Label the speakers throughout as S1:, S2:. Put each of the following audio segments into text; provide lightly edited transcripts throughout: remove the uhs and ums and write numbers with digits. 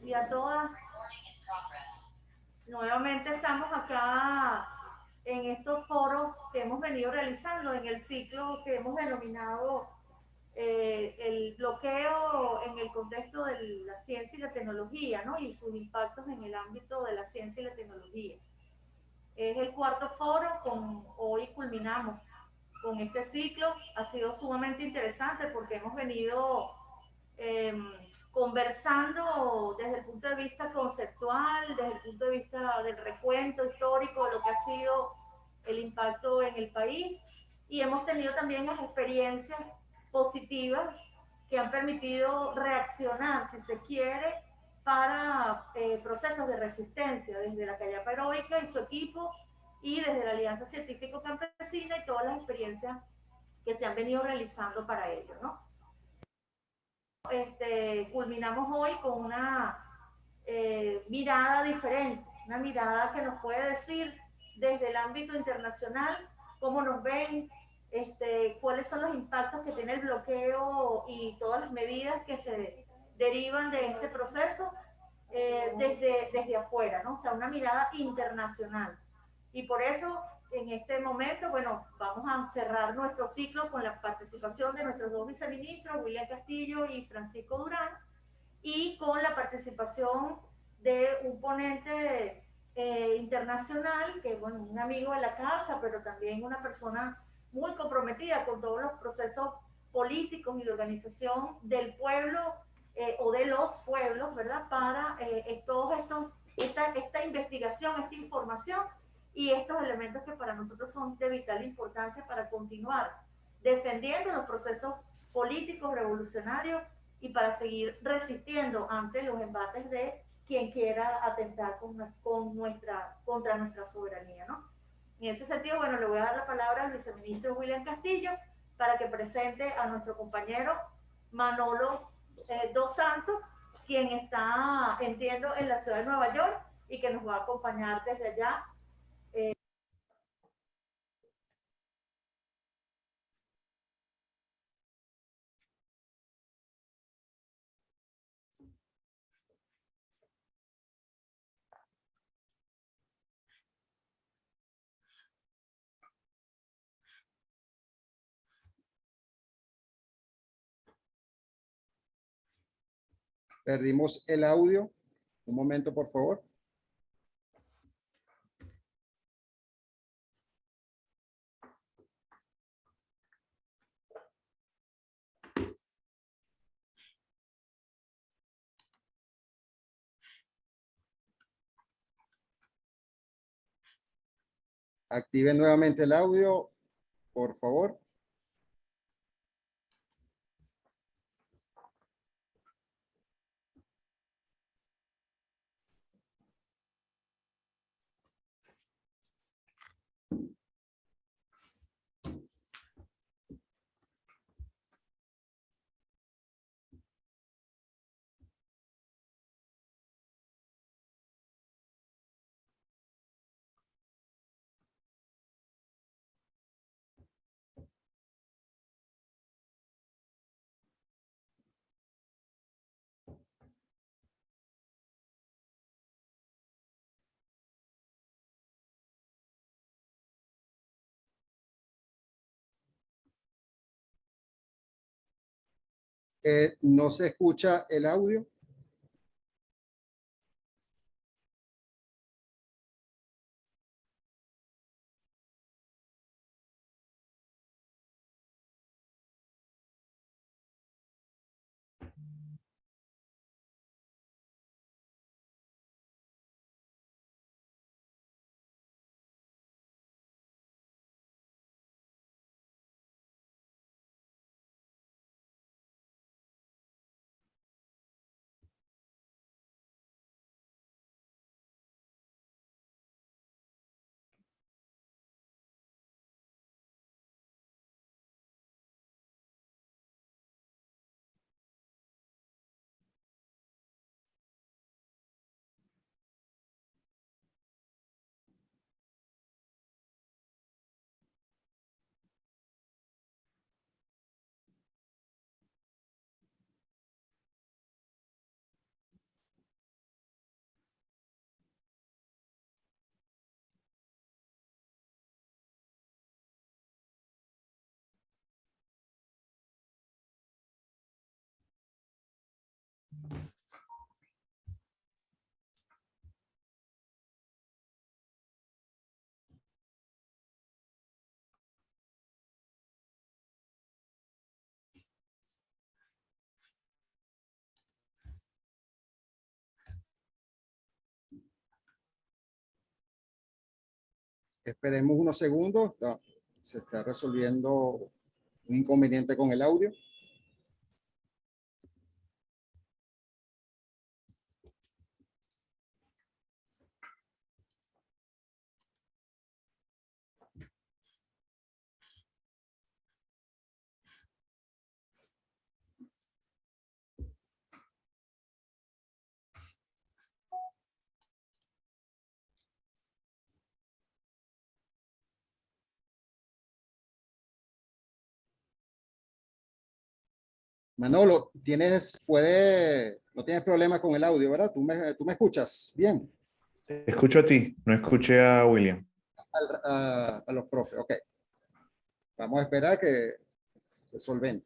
S1: y a todas. Nuevamente estamos acá en estos foros que hemos venido realizando en el ciclo que hemos denominado el bloqueo en el contexto de la ciencia y la tecnología, ¿no? Y sus impactos en el ámbito de la ciencia y la tecnología. Es el cuarto foro, hoy culminamos con este ciclo. Ha sido sumamente interesante porque hemos venido eh, conversando desde el punto de vista conceptual, desde el punto de vista del recuento histórico de lo que ha sido el impacto en el país, y hemos tenido también las experiencias positivas que han permitido reaccionar, si se quiere, para procesos de resistencia, desde la Callapa Heroica y su equipo, y desde la Alianza Científico Campesina y todas las experiencias que se han venido realizando para ello, ¿no? Culminamos hoy con una mirada diferente, una mirada que nos puede decir desde el ámbito internacional cómo nos ven, cuáles son los impactos que tiene el bloqueo y todas las medidas que se derivan de ese proceso desde afuera, ¿no? O sea, una mirada internacional. Y por eso, en este momento, bueno, vamos a cerrar nuestro ciclo con la participación de nuestros dos viceministros, William Castillo y Francisco Durán, y con la participación de un ponente internacional, que bueno, un amigo de la casa, pero también una persona muy comprometida con todos los procesos políticos y de organización del pueblo o de los pueblos, ¿verdad? Para esta investigación, esta información y estos elementos que para nosotros son de vital importancia para continuar defendiendo los procesos políticos revolucionarios y para seguir resistiendo ante los embates de quien quiera atentar contra nuestra soberanía, ¿no? En ese sentido, bueno, le voy a dar la palabra al viceministro William Castillo para que presente a nuestro compañero Manolo Dos Santos, quien está, entiendo, en la ciudad de Nueva York y que nos va a acompañar desde allá.
S2: Perdimos el audio. Un momento, por favor. Activen nuevamente el audio, por favor. No se escucha el audio. Esperemos unos segundos. Se está resolviendo un inconveniente con el audio. Manolo, no tienes problemas con el audio, ¿verdad? ¿Tú me escuchas bien?
S3: Escucho a ti, no escuché a William.
S2: A los profes, ok. Vamos a esperar que se solvente.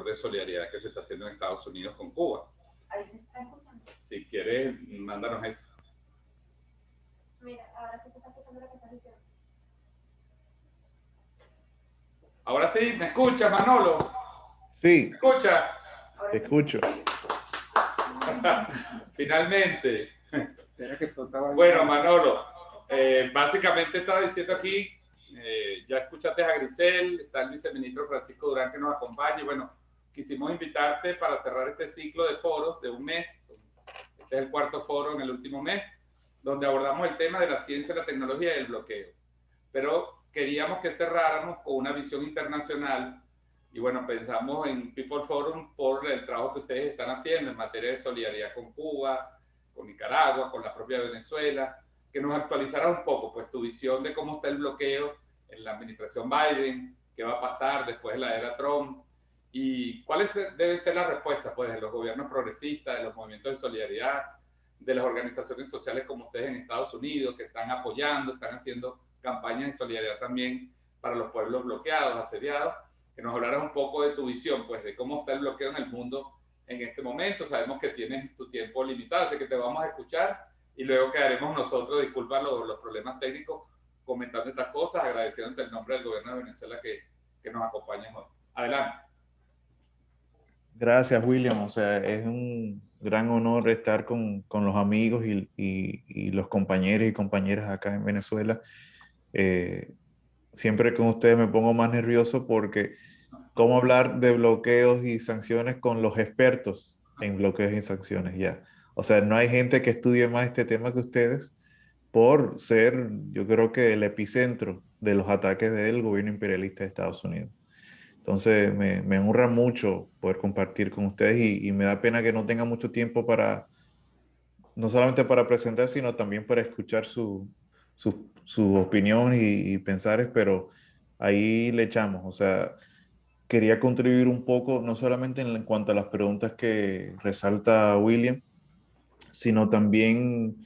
S4: labor de solidaridad que se está haciendo en Estados Unidos con Cuba.
S1: Ahí se está escuchando.
S4: Si quieres, mándanos eso.
S1: Mira, ahora sí se está escuchando lo que estás diciendo.
S4: Ahora sí, ¿me escuchas, Manolo?
S3: Sí,
S4: ¿Me escuchas?
S3: te escucho.
S4: Finalmente. Bueno, Manolo, básicamente estaba diciendo aquí, ya escuchaste a Grisel, está el viceministro Francisco Durán que nos acompaña, y bueno, quisimos invitarte para cerrar este ciclo de foros de un mes. Este es el cuarto foro en el último mes, donde abordamos el tema de la ciencia, la tecnología y el bloqueo. Pero queríamos que cerráramos con una visión internacional, y bueno, pensamos en People Forum por el trabajo que ustedes están haciendo en materia de solidaridad con Cuba, con Nicaragua, con la propia Venezuela, que nos actualizara un poco pues tu visión de cómo está el bloqueo en la administración Biden, qué va a pasar después de la era Trump, y cuáles deben ser las respuestas pues de los gobiernos progresistas, de los movimientos de solidaridad, de las organizaciones sociales como ustedes en Estados Unidos, que están apoyando, están haciendo campañas de solidaridad también para los pueblos bloqueados, asediados, que nos hablaras un poco de tu visión, pues de cómo está el bloqueo en el mundo en este momento. Sabemos que tienes tu tiempo limitado, así que te vamos a escuchar y luego quedaremos nosotros, disculpa los problemas técnicos, comentando estas cosas, agradeciendo el nombre del gobierno de Venezuela que nos acompañes hoy. Adelante.
S3: Gracias, William. O sea, es un gran honor estar con los amigos y los compañeros y compañeras acá en Venezuela. Siempre con ustedes me pongo más nervioso porque cómo hablar de bloqueos y sanciones con los expertos en bloqueos y sanciones ya. O sea, no hay gente que estudie más este tema que ustedes por ser, yo creo que el epicentro de los ataques del gobierno imperialista de Estados Unidos. Entonces, me honra mucho poder compartir con ustedes y me da pena que no tenga mucho tiempo para, no solamente para presentar, sino también para escuchar su opinión y pensares, pero ahí le echamos. O sea, quería contribuir un poco, no solamente en cuanto a las preguntas que resalta William, sino también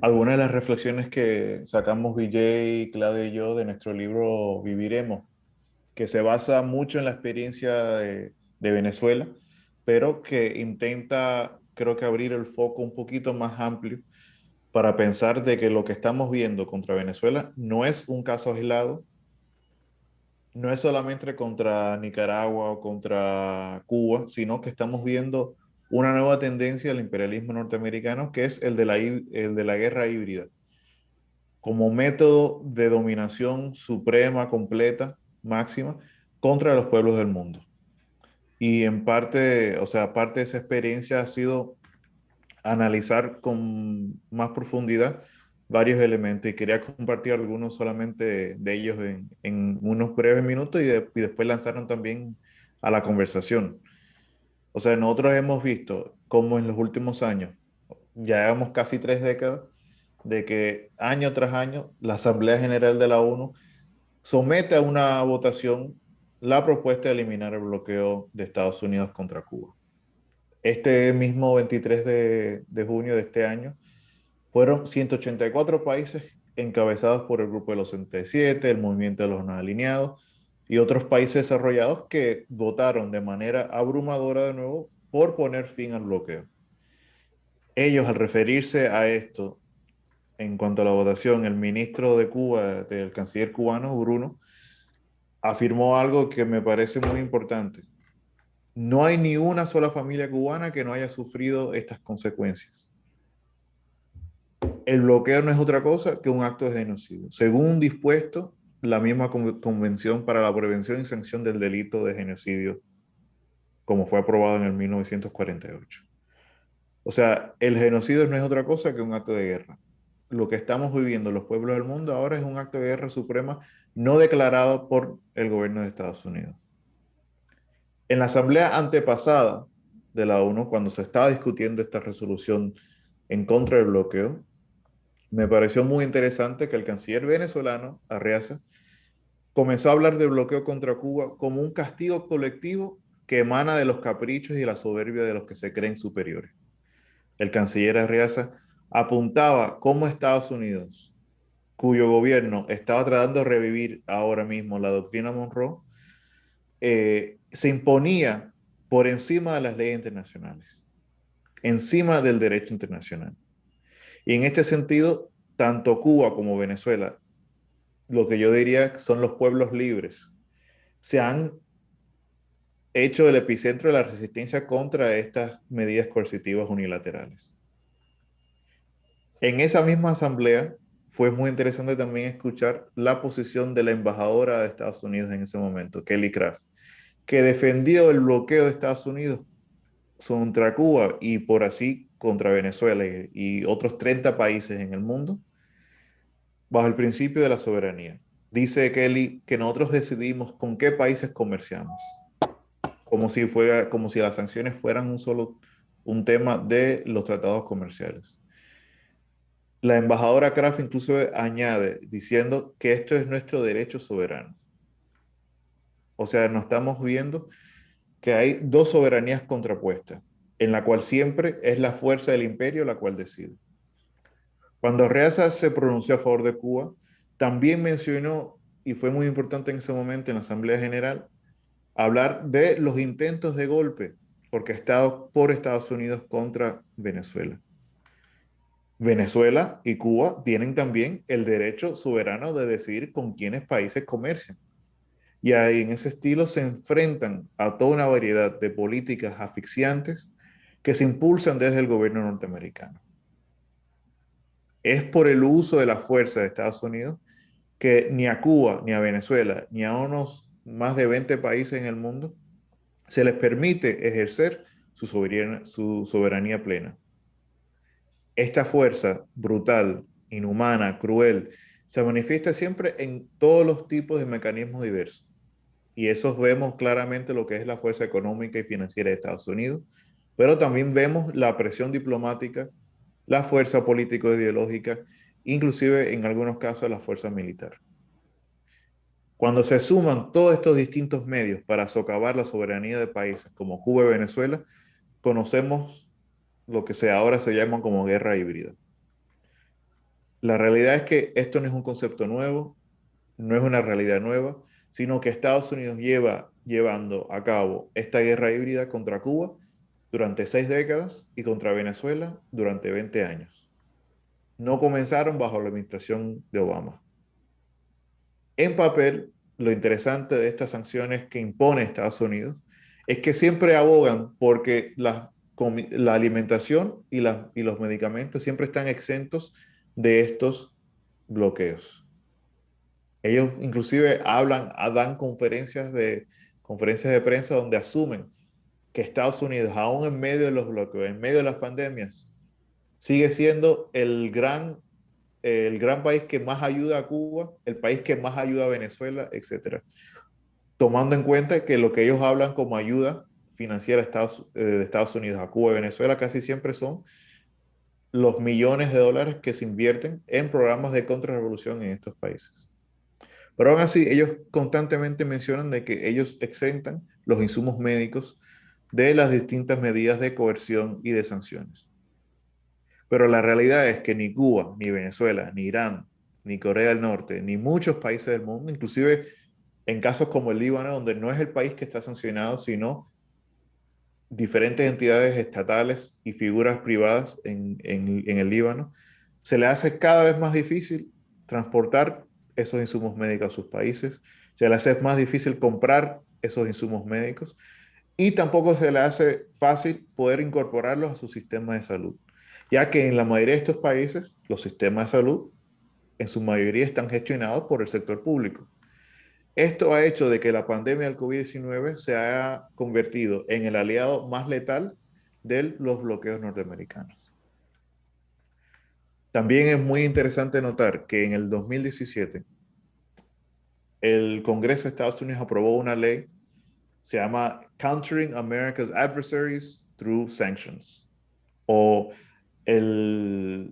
S3: algunas de las reflexiones que sacamos Vijay, Claudia y yo de nuestro libro Viviremos, que se basa mucho en la experiencia de Venezuela, pero que intenta, creo que, abrir el foco un poquito más amplio para pensar de que lo que estamos viendo contra Venezuela no es un caso aislado, no es solamente contra Nicaragua o contra Cuba, sino que estamos viendo una nueva tendencia del imperialismo norteamericano, que es el de la guerra híbrida, como método de dominación suprema, completa, máxima, contra los pueblos del mundo. Y en parte, o sea, parte de esa experiencia ha sido analizar con más profundidad varios elementos y quería compartir algunos solamente de ellos en unos breves minutos y después lanzaron también a la conversación. O sea, nosotros hemos visto cómo en los últimos años, ya llevamos casi 3 décadas, de que año tras año la Asamblea General de la ONU somete a una votación la propuesta de eliminar el bloqueo de Estados Unidos contra Cuba. Este mismo 23 de junio de este año, fueron 184 países encabezados por el Grupo de los 77, el Movimiento de los No Alineados y otros países desarrollados que votaron de manera abrumadora de nuevo por poner fin al bloqueo. Ellos, al referirse a esto, en cuanto a la votación, el ministro de Cuba, del canciller cubano, Bruno, afirmó algo que me parece muy importante. No hay ni una sola familia cubana que no haya sufrido estas consecuencias. El bloqueo no es otra cosa que un acto de genocidio, según dispuesto la misma Convención para la Prevención y Sanción del Delito de Genocidio, como fue aprobado en el 1948. O sea, el genocidio no es otra cosa que un acto de guerra. Lo que estamos viviendo los pueblos del mundo ahora es un acto de guerra suprema no declarado por el gobierno de Estados Unidos. En la asamblea antepasada de la ONU, cuando se estaba discutiendo esta resolución en contra del bloqueo, me pareció muy interesante que el canciller venezolano, Arreaza, comenzó a hablar del bloqueo contra Cuba como un castigo colectivo que emana de los caprichos y la soberbia de los que se creen superiores. El canciller Arreaza apuntaba cómo Estados Unidos, cuyo gobierno estaba tratando de revivir ahora mismo la doctrina Monroe, se imponía por encima de las leyes internacionales, encima del derecho internacional. Y en este sentido, tanto Cuba como Venezuela, lo que yo diría son los pueblos libres, se han hecho el epicentro de la resistencia contra estas medidas coercitivas unilaterales. En esa misma asamblea fue muy interesante también escuchar la posición de la embajadora de Estados Unidos en ese momento, Kelly Craft, que defendió el bloqueo de Estados Unidos contra Cuba y por así contra Venezuela y otros 30 países en el mundo, bajo el principio de la soberanía. Dice Kelly que nosotros decidimos con qué países comerciamos, como si las sanciones fueran un tema de los tratados comerciales. La embajadora Craft incluso añade diciendo que esto es nuestro derecho soberano. O sea, nos estamos viendo que hay dos soberanías contrapuestas, en la cual siempre es la fuerza del imperio la cual decide. Cuando Reaza se pronunció a favor de Cuba, también mencionó, y fue muy importante en ese momento en la Asamblea General, hablar de los intentos de golpe orquestados por Estados Unidos contra Venezuela. Venezuela y Cuba tienen también el derecho soberano de decidir con quiénes países comercian. Y ahí en ese estilo se enfrentan a toda una variedad de políticas asfixiantes que se impulsan desde el gobierno norteamericano. Es por el uso de la fuerza de Estados Unidos que ni a Cuba, ni a Venezuela, ni a unos más de 20 países en el mundo se les permite ejercer su soberanía plena. Esta fuerza brutal, inhumana, cruel, se manifiesta siempre en todos los tipos de mecanismos diversos. Y eso vemos claramente lo que es la fuerza económica y financiera de Estados Unidos, pero también vemos la presión diplomática, la fuerza político-ideológica, inclusive en algunos casos la fuerza militar. Cuando se suman todos estos distintos medios para socavar la soberanía de países como Cuba y Venezuela, conocemos lo que ahora se llama como guerra híbrida. La realidad es que esto no es un concepto nuevo, no es una realidad nueva, sino que Estados Unidos llevando a cabo esta guerra híbrida contra Cuba durante 6 décadas y contra Venezuela durante 20 años. No comenzaron bajo la administración de Obama. En papel, lo interesante de estas sanciones que impone Estados Unidos es que siempre abogan porque la alimentación y los medicamentos siempre están exentos de estos bloqueos. Ellos inclusive dan conferencias de prensa donde asumen que Estados Unidos, aún en medio de los bloqueos, en medio de las pandemias, sigue siendo el gran país que más ayuda a Cuba, el país que más ayuda a Venezuela, etc. Tomando en cuenta que lo que ellos hablan como ayuda financiera de Estados Unidos a Cuba y Venezuela casi siempre son los millones de dólares que se invierten en programas de contrarrevolución en estos países. Pero aún así, ellos constantemente mencionan de que ellos exentan los insumos médicos de las distintas medidas de coerción y de sanciones. Pero la realidad es que ni Cuba, ni Venezuela, ni Irán, ni Corea del Norte, ni muchos países del mundo, inclusive en casos como el Líbano, donde no es el país que está sancionado, sino diferentes entidades estatales y figuras privadas en el Líbano, se le hace cada vez más difícil transportar esos insumos médicos a sus países, se le hace más difícil comprar esos insumos médicos y tampoco se le hace fácil poder incorporarlos a su sistema de salud, ya que en la mayoría de estos países los sistemas de salud en su mayoría están gestionados por el sector público. Esto ha hecho de que la pandemia del COVID-19 se haya convertido en el aliado más letal de los bloqueos norteamericanos. También es muy interesante notar que en el 2017 el Congreso de Estados Unidos aprobó una ley, se llama Countering America's Adversaries Through Sanctions, o la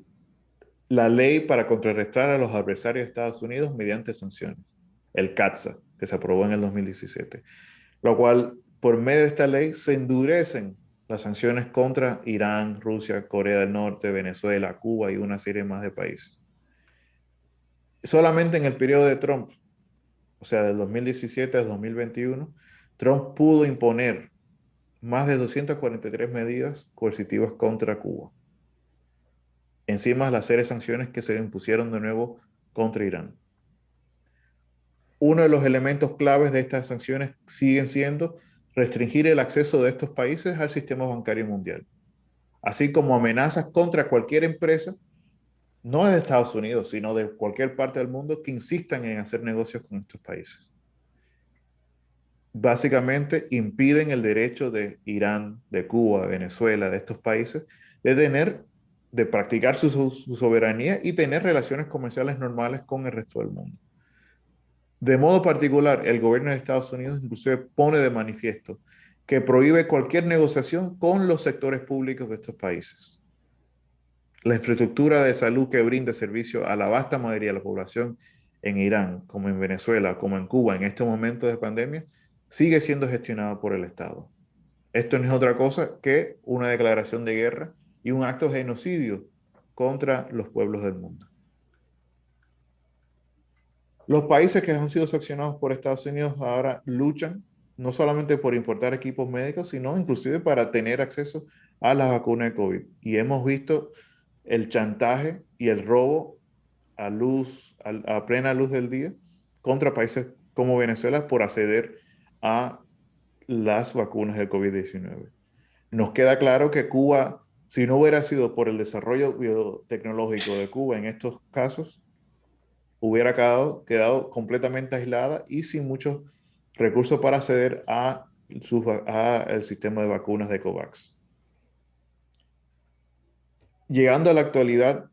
S3: ley para contrarrestar a los adversarios de Estados Unidos mediante sanciones, el CAATSA, que se aprobó en el 2017, lo cual, por medio de esta ley, se endurecen las sanciones contra Irán, Rusia, Corea del Norte, Venezuela, Cuba y una serie más de países. Solamente en el periodo de Trump, o sea, del 2017 al 2021, Trump pudo imponer más de 243 medidas coercitivas contra Cuba, encima de las serias sanciones que se impusieron de nuevo contra Irán. Uno de los elementos claves de estas sanciones siguen siendo restringir el acceso de estos países al sistema bancario mundial, así como amenazas contra cualquier empresa, no de Estados Unidos, sino de cualquier parte del mundo que insistan en hacer negocios con estos países. Básicamente impiden el derecho de Irán, de Cuba, de Venezuela, de estos países, de practicar su soberanía y tener relaciones comerciales normales con el resto del mundo. De modo particular, el gobierno de Estados Unidos inclusive pone de manifiesto que prohíbe cualquier negociación con los sectores públicos de estos países. La infraestructura de salud que brinda servicio a la vasta mayoría de la población en Irán, como en Venezuela, como en Cuba, en estos momentos de pandemia, sigue siendo gestionada por el Estado. Esto no es otra cosa que una declaración de guerra y un acto de genocidio contra los pueblos del mundo. Los países que han sido sancionados por Estados Unidos ahora luchan no solamente por importar equipos médicos, sino inclusive para tener acceso a las vacunas de COVID. Y hemos visto el chantaje y el robo a plena luz del día contra países como Venezuela por acceder a las vacunas del COVID-19. Nos queda claro que Cuba, si no hubiera sido por el desarrollo biotecnológico de Cuba en estos casos, hubiera quedado completamente aislada y sin muchos recursos para acceder a el sistema de vacunas de COVAX. Llegando a la actualidad,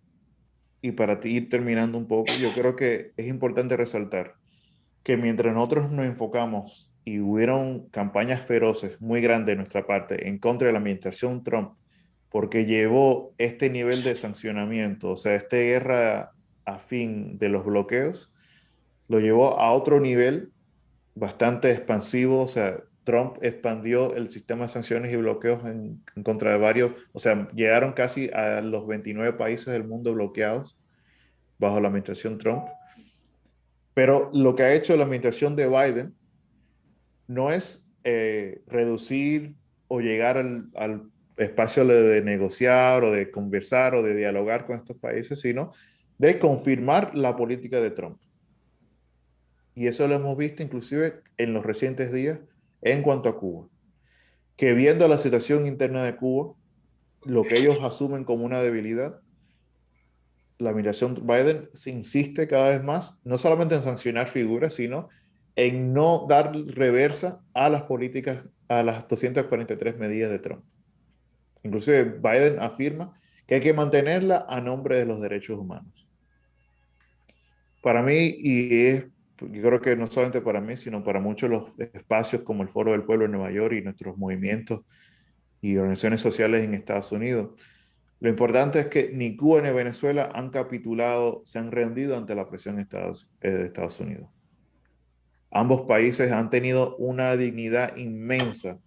S3: y para ir terminando un poco, yo creo que es importante resaltar que mientras nosotros nos enfocamos y hubieron campañas feroces muy grandes de nuestra parte en contra de la administración Trump, porque llevó este nivel de sancionamiento, o sea, esta guerra a fin de los bloqueos, lo llevó a otro nivel bastante expansivo, o sea, Trump expandió el sistema de sanciones y bloqueos en contra de varios, o sea, llegaron casi a los 29 países del mundo bloqueados bajo la administración Trump. Pero lo que ha hecho la administración de Biden no es reducir o llegar al espacio de negociar o de conversar o de dialogar con estos países, sino de confirmar la política de Trump. Y eso lo hemos visto inclusive en los recientes días en cuanto a Cuba, que viendo la situación interna de Cuba, lo que ellos asumen como una debilidad, la administración Biden se insiste cada vez más, no solamente en sancionar figuras, sino en no dar reversa a las políticas, a las 243 medidas de Trump. Inclusive Biden afirma que hay que mantenerla a nombre de los derechos humanos. Para mí, yo creo que no solamente para mí, sino para muchos de los espacios como el Foro del Pueblo en Nueva York y nuestros movimientos y organizaciones sociales en Estados Unidos, lo importante es que ni Cuba ni Venezuela han capitulado, se han rendido ante la presión de Estados Unidos. Ambos países han tenido una dignidad inmensa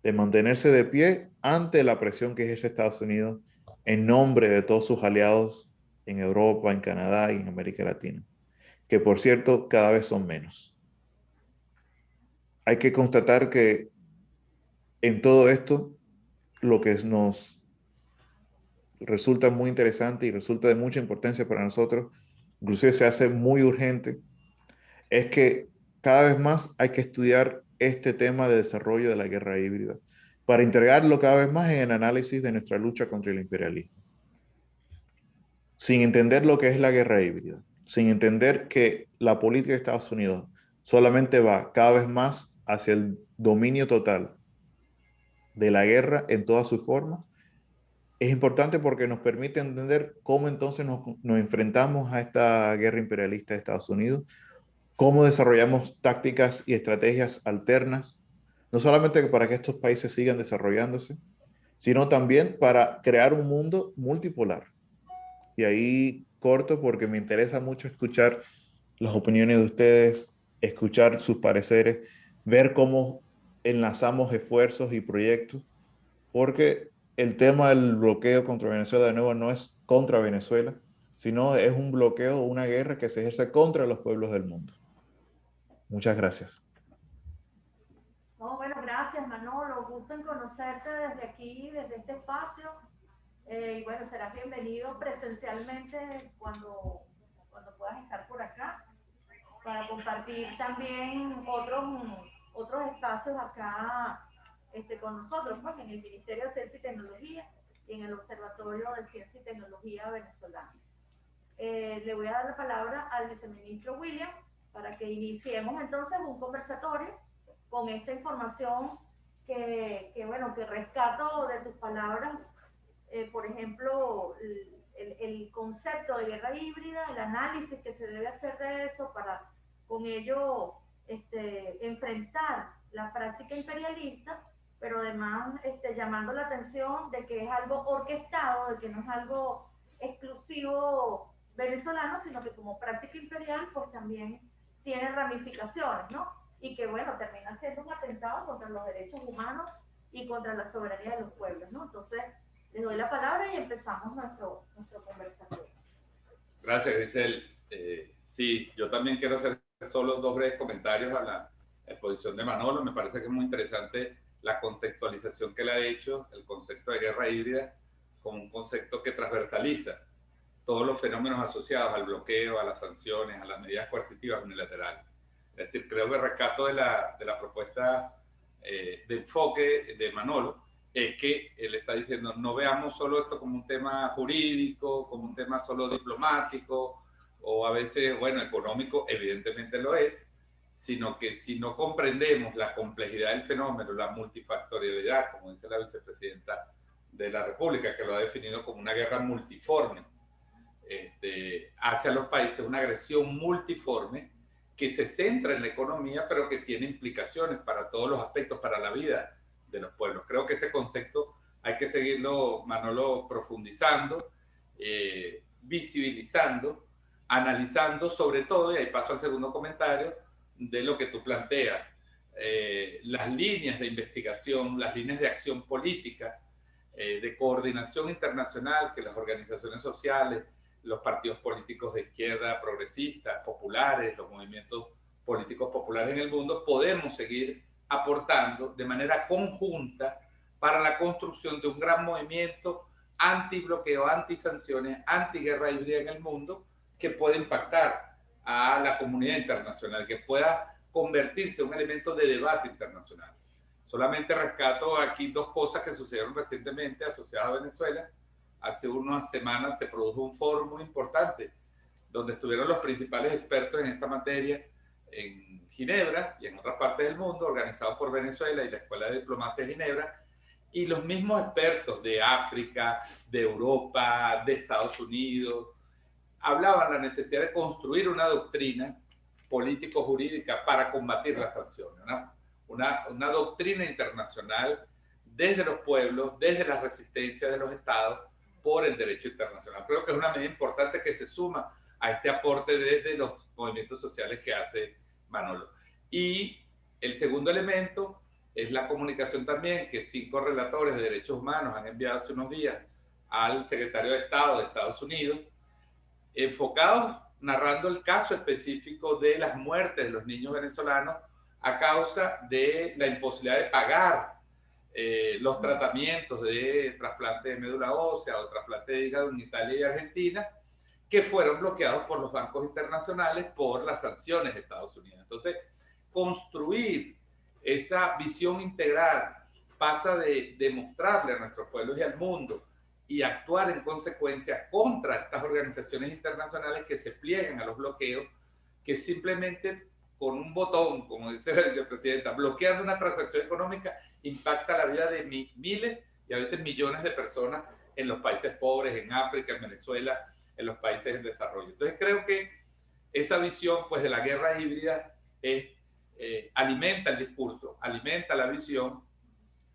S3: de mantenerse de pie ante la presión que ejerce Estados Unidos en nombre de todos sus aliados en Europa, en Canadá y en América Latina, que por cierto cada vez son menos. Hay que constatar que en todo esto lo que nos resulta muy interesante y resulta de mucha importancia para nosotros, inclusive se hace muy urgente, es que cada vez más hay que estudiar este tema de desarrollo de la guerra híbrida para integrarlo cada vez más en el análisis de nuestra lucha contra el imperialismo. Sin entender lo que es la guerra híbrida, sin entender que la política de Estados Unidos solamente va cada vez más hacia el dominio total de la guerra en todas sus formas, es importante porque nos permite entender cómo entonces nos enfrentamos a esta guerra imperialista de Estados Unidos, cómo desarrollamos tácticas y estrategias alternas, no solamente para que estos países sigan desarrollándose, sino también para crear un mundo multipolar. Y ahí corto porque me interesa mucho escuchar las opiniones de ustedes, escuchar sus pareceres, ver cómo enlazamos esfuerzos y proyectos, porque el tema del bloqueo contra Venezuela, de nuevo, no es contra Venezuela, sino es un bloqueo, una guerra que se ejerce contra los pueblos del mundo. Muchas gracias.
S1: Oh, bueno, gracias Manolo, gusto en conocerte desde aquí, desde este espacio. Y bueno, serás bienvenido presencialmente cuando puedas estar por acá para compartir también otros espacios acá con nosotros, pues, en el Ministerio de Ciencia y Tecnología y en el Observatorio de Ciencia y Tecnología venezolano. Le voy a dar la palabra al viceministro William para que iniciemos entonces un conversatorio con esta información que rescato de tus palabras. Por ejemplo, el concepto de guerra híbrida, el análisis que se debe hacer de eso para con ello enfrentar la práctica imperialista, pero además llamando la atención de que es algo orquestado, de que no es algo exclusivo venezolano, sino que como práctica imperial pues también tiene ramificaciones, ¿no? Y que bueno, termina siendo un atentado contra los derechos humanos y contra la soberanía de los pueblos, ¿no? Entonces, les doy la palabra y empezamos nuestro conversatorio.
S4: Gracias, Grisel. Sí, yo también quiero hacer solo 2 breves comentarios a la exposición de Manolo. Me parece que es muy interesante la contextualización que le ha hecho, el concepto de guerra híbrida como un concepto que transversaliza todos los fenómenos asociados al bloqueo, a las sanciones, a las medidas coercitivas unilaterales. Es decir, creo que el rescato de la propuesta de enfoque de Manolo es que él está diciendo, no veamos solo esto como un tema jurídico, como un tema solo diplomático, o a veces, bueno, económico, evidentemente lo es, sino que si no comprendemos la complejidad del fenómeno, la multifactorialidad, como dice la vicepresidenta de la República, que lo ha definido como una guerra multiforme, hacia los países, una agresión multiforme que se centra en la economía, pero que tiene implicaciones para todos los aspectos, para la vida de los pueblos. Creo que ese concepto hay que seguirlo, Manolo, profundizando, visibilizando, analizando, sobre todo, y ahí paso al segundo comentario, de lo que tú planteas, las líneas de investigación, las líneas de acción política, de coordinación internacional que las organizaciones sociales, los partidos políticos de izquierda, progresistas, populares, los movimientos políticos populares en el mundo, podemos seguir aportando de manera conjunta para la construcción de un gran movimiento anti-bloqueo, anti-sanciones, anti-guerra híbrida en el mundo que pueda impactar a la comunidad internacional, que pueda convertirse en un elemento de debate internacional. Solamente rescato aquí 2 cosas que sucedieron recientemente asociadas a Venezuela. Hace unas semanas se produjo un foro muy importante donde estuvieron los principales expertos en esta materia en Ginebra y en otras partes del mundo, organizados por Venezuela y la Escuela de Diplomacia de Ginebra, y los mismos expertos de África, de Europa, de Estados Unidos, hablaban de la necesidad de construir una doctrina político-jurídica para combatir las sanciones, una doctrina internacional desde los pueblos, desde la resistencia de los estados por el derecho internacional. Creo que es una medida importante que se suma a este aporte desde los movimientos sociales que hace Manolo. Y el segundo elemento es la comunicación también que 5 relatores de derechos humanos han enviado hace unos días al secretario de Estado de Estados Unidos, enfocados narrando el caso específico de las muertes de los niños venezolanos a causa de la imposibilidad de pagar los tratamientos de trasplante de médula ósea o trasplante de hígado en Italia y Argentina, que fueron bloqueados por los bancos internacionales por las sanciones de Estados Unidos. Entonces, construir esa visión integral pasa de demostrarle a nuestros pueblos y al mundo y actuar en consecuencia contra estas organizaciones internacionales que se pliegan a los bloqueos, que simplemente con un botón, como dice la vicepresidenta, bloqueando una transacción económica, impacta la vida de miles y a veces millones de personas en los países pobres, en África, en Venezuela, en los países en desarrollo. Entonces creo que esa visión pues, de la guerra híbrida alimenta el discurso, alimenta la visión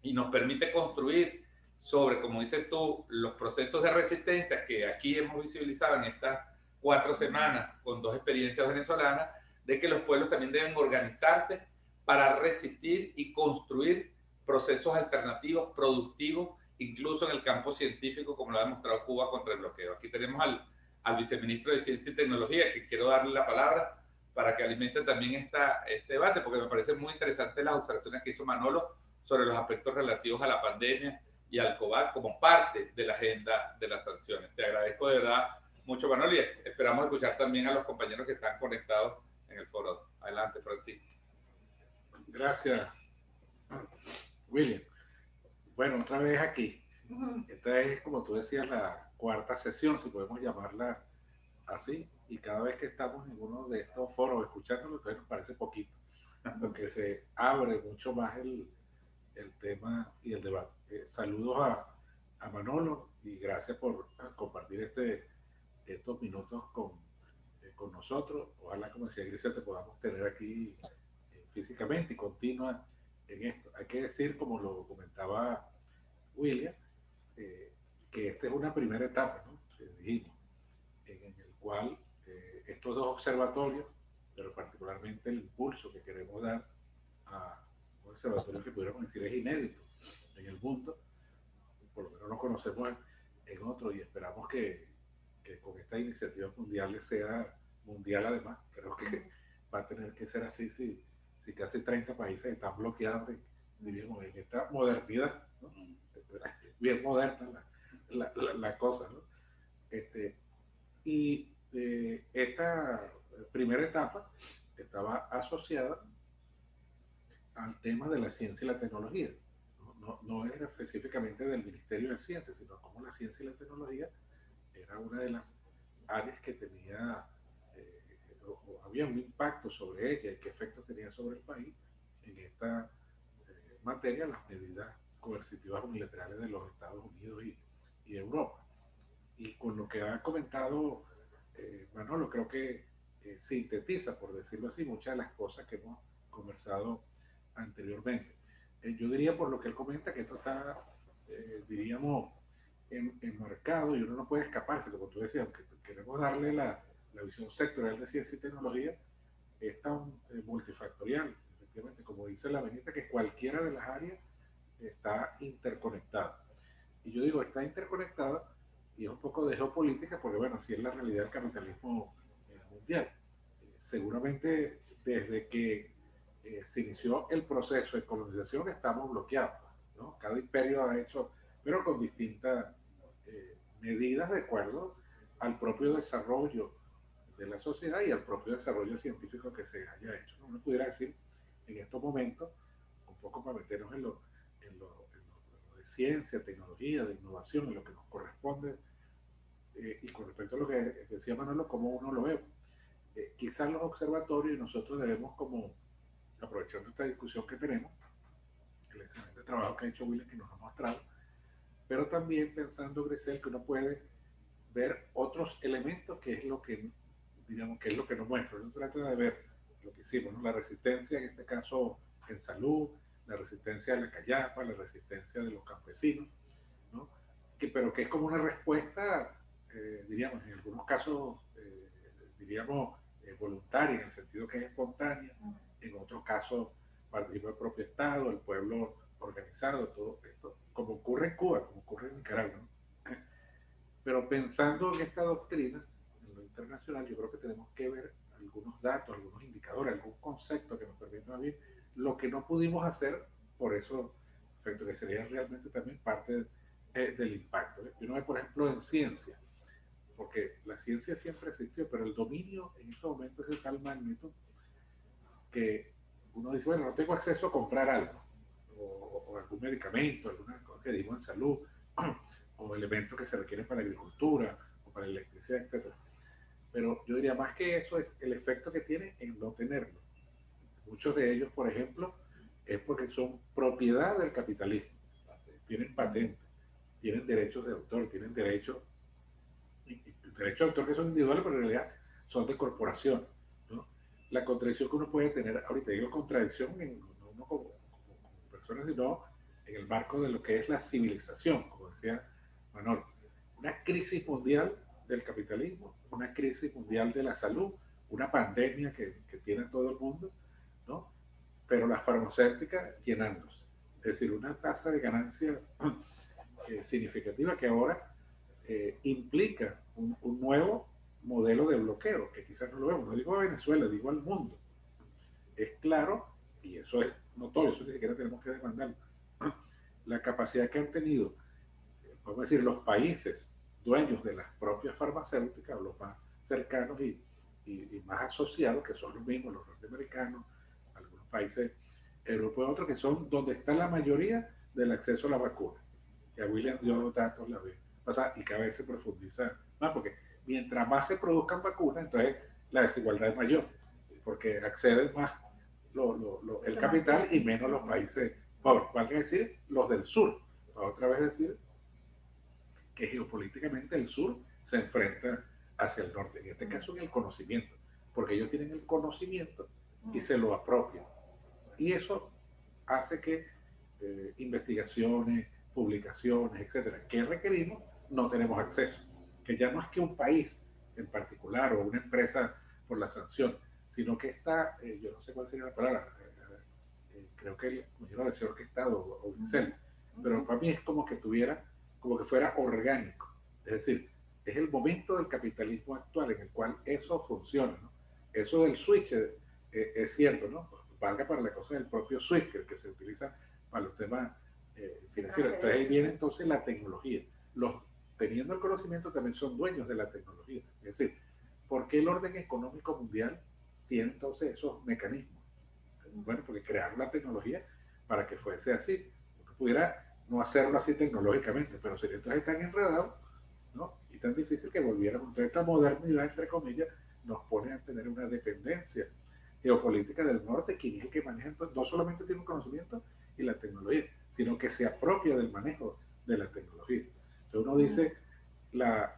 S4: y nos permite construir sobre, como dices tú, los procesos de resistencia que aquí hemos visibilizado en estas 4 semanas con 2 experiencias venezolanas, de que los pueblos también deben organizarse para resistir y construir procesos alternativos, productivos, incluso en el campo científico, como lo ha demostrado Cuba contra el bloqueo. Aquí tenemos al viceministro de Ciencia y Tecnología, que quiero darle la palabra para que alimenten también este debate, porque me parece muy interesante las observaciones que hizo Manolo sobre los aspectos relativos a la pandemia y al COVID como parte de la agenda de las sanciones. Te agradezco de verdad mucho, Manolo, y esperamos escuchar también a los compañeros que están conectados en el foro. Adelante, Francisco.
S5: Gracias, William. Bueno, otra vez aquí. Esta es, como tú decías, la cuarta sesión, si podemos llamarla así, y cada vez que estamos en uno de estos foros escuchándolo, entonces nos parece poquito, porque se abre mucho más el tema y el debate. Saludos a Manolo y gracias por compartir estos minutos con nosotros. Ojalá, como decía Grisel, te podamos tener aquí físicamente y continua en esto. Hay que decir, como lo comentaba William, que esta es una primera etapa, ¿no? Dijimos, en el cual estos dos observatorios, pero particularmente el impulso que queremos dar a un observatorio que pudiéramos decir es inédito en el mundo, por lo menos no conocemos en otro, y esperamos que con esta iniciativa mundial sea mundial. Además, creo que va a tener que ser así si casi 30 países están bloqueados en esta modernidad, ¿no? Bien moderna la cosa, ¿no? Y esta primera etapa estaba asociada al tema de la ciencia y la tecnología. No era específicamente del Ministerio de Ciencia, sino como la ciencia y la tecnología era una de las áreas que tenía o había un impacto sobre ella y qué efecto tenía sobre el país en esta materia, las medidas coercitivas unilaterales de los Estados Unidos y Europa. Y con lo que ha comentado Manolo, creo que sintetiza, por decirlo así, muchas de las cosas que hemos conversado anteriormente. Yo diría, por lo que él comenta, que esto está, diríamos, enmarcado y uno no puede escaparse, como tú decías, aunque queremos darle la visión sectorial de ciencia y tecnología, es tan multifactorial, efectivamente, como dice la Benita, que cualquiera de las áreas está interconectada. Y yo digo, está interconectada, y es un poco de geopolítica, porque bueno, así es la realidad del capitalismo mundial. Seguramente desde que se inició el proceso de colonización estamos bloqueados, ¿no? Cada imperio ha hecho, pero con distintas medidas de acuerdo al propio desarrollo de la sociedad y al propio desarrollo científico que se haya hecho, ¿no? Uno pudiera decir en estos momentos, un poco para meternos en lo de ciencia, tecnología, de innovación, en lo que nos corresponde, y con respecto a lo que decía Manolo, cómo uno lo ve. Quizás los observatorios, y nosotros debemos, como aprovechando esta discusión que tenemos, el excelente trabajo que ha hecho William, que nos ha mostrado, pero también pensando, Grisel, que uno puede ver otros elementos, que es lo que, digamos, que es lo que nos muestra. No trata de ver lo que hicimos, ¿no? La resistencia, en este caso, en salud, la resistencia de la callapa, la resistencia de los campesinos, ¿no? Pero que es como una respuesta, diríamos, en algunos casos, diríamos, voluntaria, en el sentido que es espontánea, en otros casos participa el propio Estado, el pueblo organizado, todo esto, como ocurre en Cuba, como ocurre en Nicaragua, ¿no? Pero pensando en esta doctrina, en lo internacional, yo creo que tenemos que ver algunos datos, algunos indicadores, algún concepto que nos permita ver lo que no pudimos hacer, por eso, efecto, que sería realmente también parte del impacto. Y uno ve, por ejemplo, en ciencia, porque la ciencia siempre existió, pero el dominio en estos momentos es de tal magnitud que uno dice, bueno, no tengo acceso a comprar algo, o algún medicamento, alguna cosa que digo en salud, o elementos que se requieren para la agricultura, o para la electricidad, etc. Pero yo diría, más que eso, es el efecto que tiene en no tenerlo. Muchos de ellos, por ejemplo, es porque son propiedad del capitalismo. Tienen patentes, tienen derechos de autor, tienen derechos de autor que son individuales, pero en realidad son de corporación, ¿no? La contradicción que uno puede tener, ahorita digo contradicción, no como personas, sino en el marco de lo que es la civilización, como decía Manolo. Una crisis mundial del capitalismo, una crisis mundial de la salud, una pandemia que tiene todo el mundo, ¿no? Pero las farmacéuticas llenándose. Es decir, una tasa de ganancia significativa que ahora implica un nuevo modelo de bloqueo, que quizás no lo vemos, no digo a Venezuela, digo al mundo. Es claro, y eso es notorio, eso ni siquiera tenemos que demandarlo, la capacidad que han tenido, vamos a decir, los países dueños de las propias farmacéuticas, los más cercanos y más asociados, que son los mismos, los norteamericanos, algunos países europeos, otros que son donde está la mayoría del acceso a la vacuna. Ya William dio datos la vez pasada y cada vez se profundiza más, porque mientras más se produzcan vacunas, entonces la desigualdad es mayor, porque acceden más el capital y menos los países pobres, vale decir, los del sur. Otra vez decir que geopolíticamente el sur se enfrenta hacia el norte, en este caso en el conocimiento, porque ellos tienen el conocimiento y se lo apropian. Y eso hace que investigaciones, publicaciones, etcétera, que requerimos, no tenemos acceso. Que ya no es que un país en particular o una empresa por la sanción, sino que está, yo no sé cuál sería la palabra, creo que me iba a decir orquestado o Excel, pero para mí es como que fuera orgánico. Es decir, es el momento del capitalismo actual en el cual eso funciona, ¿no? Eso del switch es cierto, ¿no? Valga para la cosa del propio switch, que se utiliza para los temas financieros. Entonces ahí viene entonces la tecnología. Teniendo el conocimiento también son dueños de la tecnología. Es decir, ¿por qué el orden económico mundial tiene entonces esos mecanismos? Bueno, porque crearon la tecnología para que fuese así. Uno pudiera no hacerlo así tecnológicamente, pero sería entonces tan enredado, ¿no? Y tan difícil que volviéramos. Entonces esta modernidad, entre comillas, nos pone a tener una dependencia geopolítica del norte, quien es el que maneja, entonces, no solamente tiene un conocimiento y la tecnología, sino que se apropia del manejo de la tecnología. Entonces uno dice, la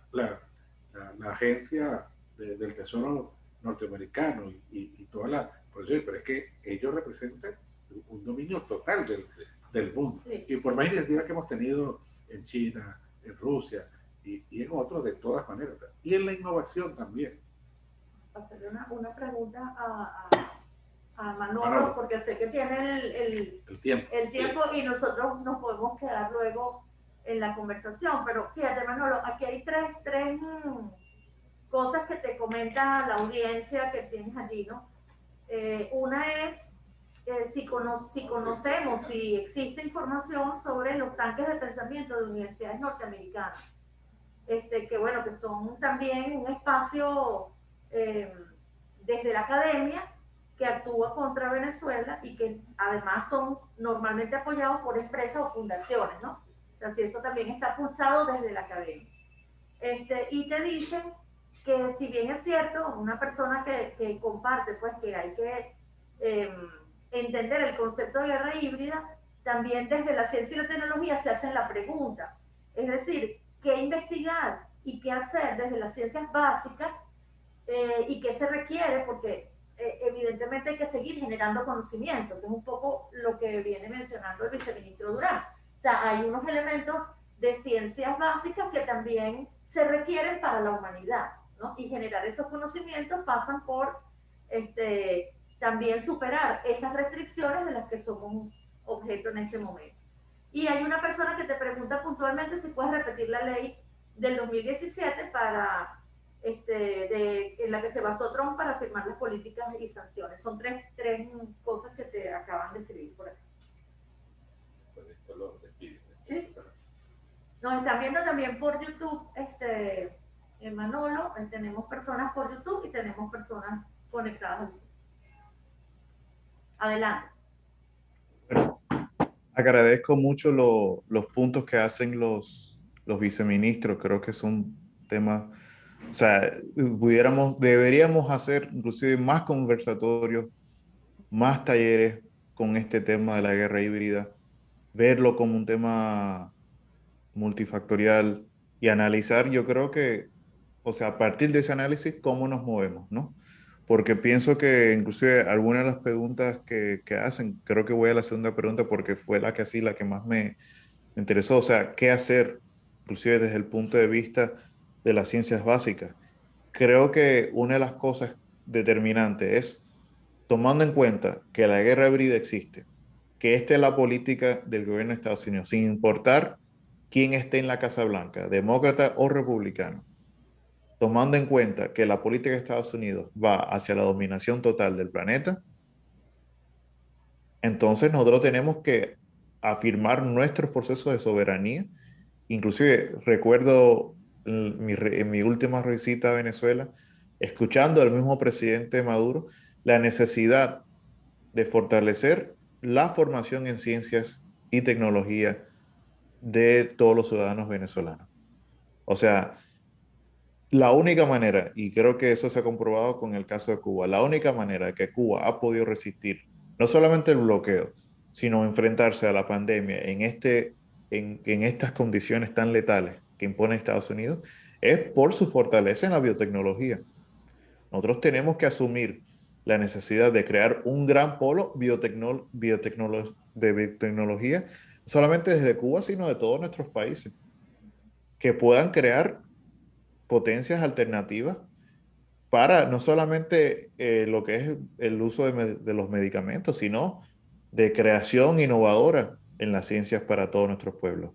S5: agencia del Tesoro norteamericano y toda la... Pero es que ellos representan un dominio total del mundo. Sí. Y por más iniciativas que hemos tenido en China, en Rusia y en otros, de todas maneras. Y en la innovación también.
S1: Hacerle una pregunta a Manolo, porque sé que tiene el tiempo sí. Y nosotros nos podemos quedar luego en la conversación. Pero fíjate, Manolo, aquí hay tres cosas que te comenta la audiencia que tienes allí, ¿no? Una es si conocemos, si existe información sobre los tanques de pensamiento de universidades norteamericanas, que bueno, que son también un espacio desde la academia que actúa contra Venezuela y que además son normalmente apoyados por empresas o fundaciones, ¿no? O sea, si eso también está pulsado desde la academia. Y te dicen que si bien es cierto, una persona que comparte pues que hay que entender el concepto de guerra híbrida, también desde la ciencia y la tecnología se hacen la pregunta, es decir, qué investigar y qué hacer desde las ciencias básicas y qué se requiere, porque evidentemente hay que seguir generando conocimiento, que es un poco lo que viene mencionando el viceministro Durán. O sea, hay unos elementos de ciencias básicas que también se requieren para la humanidad, ¿no? Y generar esos conocimientos pasan por también superar esas restricciones de las que somos objeto en este momento. Y hay una persona que te pregunta puntualmente si puedes repetir la ley del 2017 para, en la que se basó Trump para firmar las políticas y sanciones. Son tres cosas que te acaban de escribir por aquí. ¿Sí? Nos están viendo también por YouTube, Manolo, tenemos personas por YouTube y tenemos personas conectadas al Zoom. Adelante.
S3: Bueno, agradezco mucho los puntos que hacen los viceministros. Creo que son temas, o sea, deberíamos hacer inclusive más conversatorios, más talleres con este tema de la guerra híbrida, verlo como un tema multifactorial y analizar, yo creo que, o sea, a partir de ese análisis, cómo nos movemos, ¿no? Porque pienso que inclusive algunas de las preguntas que hacen, creo que voy a la segunda pregunta porque fue la que más me interesó, o sea, ¿qué hacer? Inclusive desde el punto de vista de las ciencias básicas. Creo que una de las cosas determinantes es, tomando en cuenta que la guerra híbrida existe, que esta es la política del gobierno de Estados Unidos, sin importar quién esté en la Casa Blanca, demócrata o republicano. tomando en cuenta que la política de Estados Unidos va hacia la dominación total del planeta, entonces nosotros tenemos que afirmar nuestros procesos de soberanía. Inclusive recuerdo en mi última visita a Venezuela, escuchando al mismo presidente Maduro, la necesidad de fortalecer la formación en ciencias y tecnología de todos los ciudadanos venezolanos. O sea, la única manera, y creo que eso se ha comprobado con el caso de Cuba, la única manera que Cuba ha podido resistir no solamente el bloqueo, sino enfrentarse a la pandemia en estas condiciones tan letales que impone Estados Unidos, es por su fortaleza en la biotecnología. Nosotros tenemos que asumir la necesidad de crear un gran polo de biotecnología, no solamente desde Cuba, sino de todos nuestros países, que puedan crear potencias alternativas para no solamente lo que es el uso de los medicamentos, sino de creación innovadora en las ciencias para todos nuestros pueblos.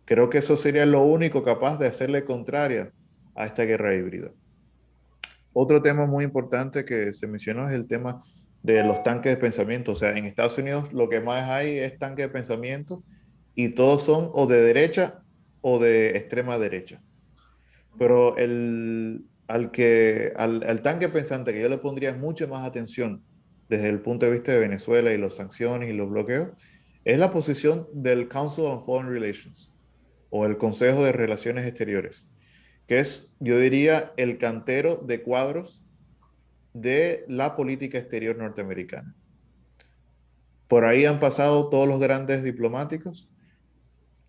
S3: Creo que eso sería lo único capaz de hacerle contraria a esta guerra híbrida. Otro tema muy importante que se mencionó es el tema de los tanques de pensamiento. O sea, en Estados Unidos lo que más hay es tanques de pensamiento y todos son o de derecha o de extrema derecha. Pero al tanque pensante que yo le pondría mucha más atención desde el punto de vista de Venezuela y las sanciones y los bloqueos, es la posición del Council on Foreign Relations o el Consejo de Relaciones Exteriores, que es, yo diría, el cantero de cuadros de la política exterior norteamericana. Por ahí han pasado todos los grandes diplomáticos,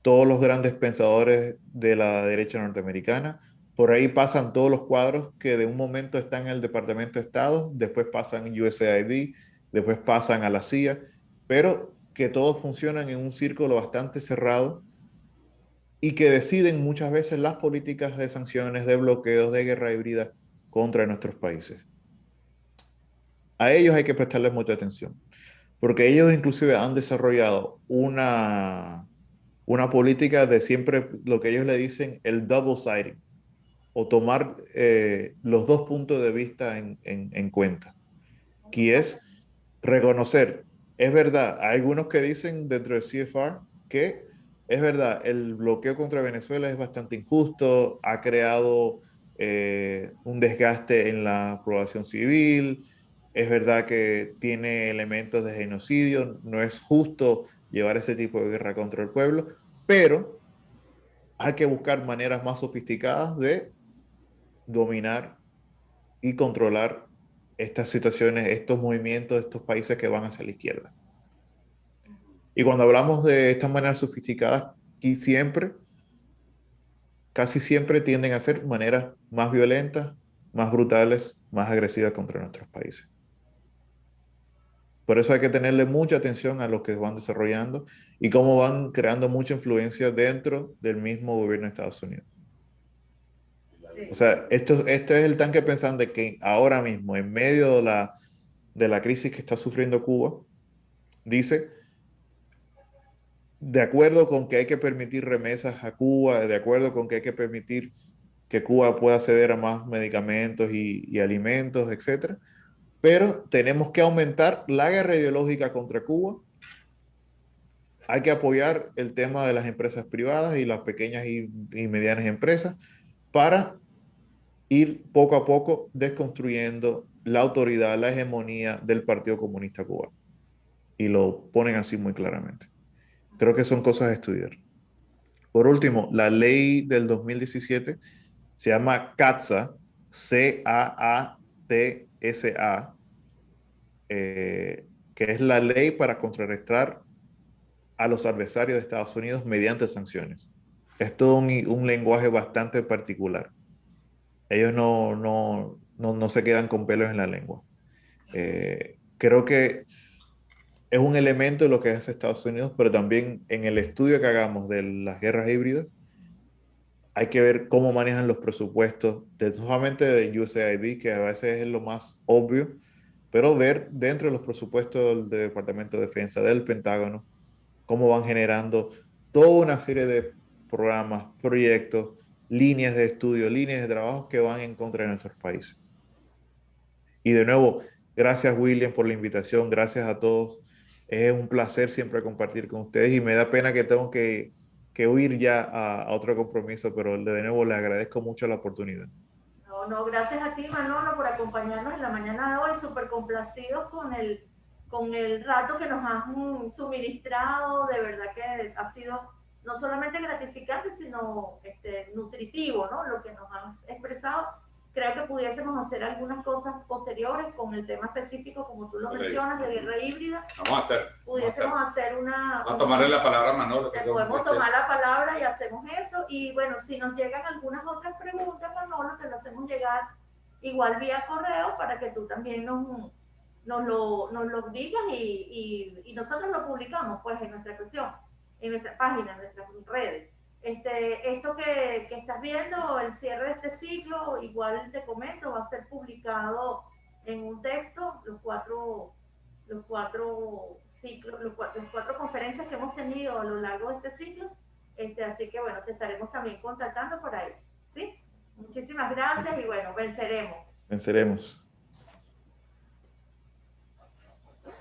S3: todos los grandes pensadores de la derecha norteamericana. Por ahí pasan todos los cuadros que de un momento están en el Departamento de Estado, después pasan en USAID, después pasan a la CIA, pero que todos funcionan en un círculo bastante cerrado y que deciden muchas veces las políticas de sanciones, de bloqueos, de guerra híbrida contra nuestros países. A ellos hay que prestarles mucha atención, porque ellos inclusive han desarrollado una política de siempre lo que ellos le dicen el double siding, o tomar los dos puntos de vista en cuenta, que es reconocer, es verdad, hay algunos que dicen dentro de CFR que es verdad, el bloqueo contra Venezuela es bastante injusto, ha creado un desgaste en la población civil, es verdad que tiene elementos de genocidio, no es justo llevar ese tipo de guerra contra el pueblo, pero hay que buscar maneras más sofisticadas de dominar y controlar estas situaciones, estos movimientos, estos países que van hacia la izquierda. Y cuando hablamos de estas maneras sofisticadas, y casi siempre tienden a ser maneras más violentas, más brutales, más agresivas contra nuestros países. Por eso hay que tenerle mucha atención a lo que van desarrollando y cómo van creando mucha influencia dentro del mismo gobierno de Estados Unidos. O sea, esto es el tanque pensante que ahora mismo, en medio de la crisis que está sufriendo Cuba, dice, de acuerdo con que hay que permitir remesas a Cuba, de acuerdo con que hay que permitir que Cuba pueda acceder a más medicamentos y alimentos, etc. Pero tenemos que aumentar la guerra ideológica contra Cuba. Hay que apoyar el tema de las empresas privadas y las pequeñas y medianas empresas para ir poco a poco desconstruyendo la autoridad, la hegemonía del Partido Comunista Cubano. Y lo ponen así muy claramente. Creo que son cosas a estudiar. Por último, la ley del 2017 se llama CAATSA, C-A-A-T-S-A, que es la ley para contrarrestar a los adversarios de Estados Unidos mediante sanciones. Es todo un lenguaje bastante particular. Ellos no se quedan con pelos en la lengua. Creo que es un elemento de lo que hace Estados Unidos, pero también en el estudio que hagamos de las guerras híbridas, hay que ver cómo manejan los presupuestos, solamente de USAID, que a veces es lo más obvio, pero ver dentro de los presupuestos del Departamento de Defensa, del Pentágono, cómo van generando toda una serie de programas, proyectos líneas de estudio, líneas de trabajo que van en contra de nuestros países. Y de nuevo, gracias William por la invitación, gracias a todos. Es un placer siempre compartir con ustedes y me da pena que tengo que huir ya a otro compromiso, pero de nuevo les agradezco mucho la oportunidad.
S1: No, gracias a ti, Manolo, por acompañarnos en la mañana de hoy, súper complacidos con el rato que nos has suministrado, de verdad que ha sido no solamente gratificante, sino nutritivo, ¿no? Lo que nos han expresado. Creo que pudiésemos hacer algunas cosas posteriores con el tema específico, como tú lo mencionas, de guerra híbrida.
S4: Vamos a hacer.
S1: Pudiésemos hacer
S4: Vamos a tomarle la palabra a Manolo.
S1: Podemos tomar la palabra y hacemos eso. Y bueno, si nos llegan algunas otras preguntas, Manolo, te lo hacemos llegar igual vía correo para que tú también nos lo digas y nosotros lo publicamos pues en nuestra cuestión, en nuestra página, en nuestras redes. Esto que estás viendo, el cierre de este ciclo, igual te comento, va a ser publicado en un texto, los cuatro ciclos, las cuatro conferencias que hemos tenido a lo largo de este ciclo, así que bueno, te estaremos también contactando para eso, ¿sí? Muchísimas gracias y bueno, venceremos.
S3: Venceremos.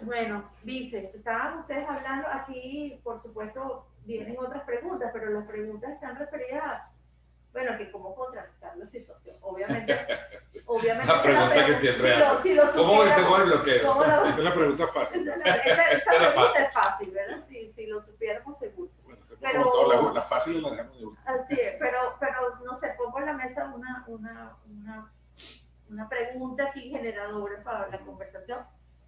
S1: Bueno, Vice, estaban ustedes hablando aquí, por supuesto, vienen otras preguntas, pero las preguntas están referidas a, bueno, que cómo contrarrestar la situación. Obviamente
S4: la pregunta que siempre hace. ¿Cómo vencemos el bloqueo?
S5: Esa es la pregunta fácil.
S1: Esa pregunta es fácil, ¿verdad? Si lo supiéramos seguro.
S5: Bueno,
S1: pero
S5: la fácil la dejamos de última.
S1: Así es, pero no sé, pongo en la mesa una pregunta aquí generadora para la conversación,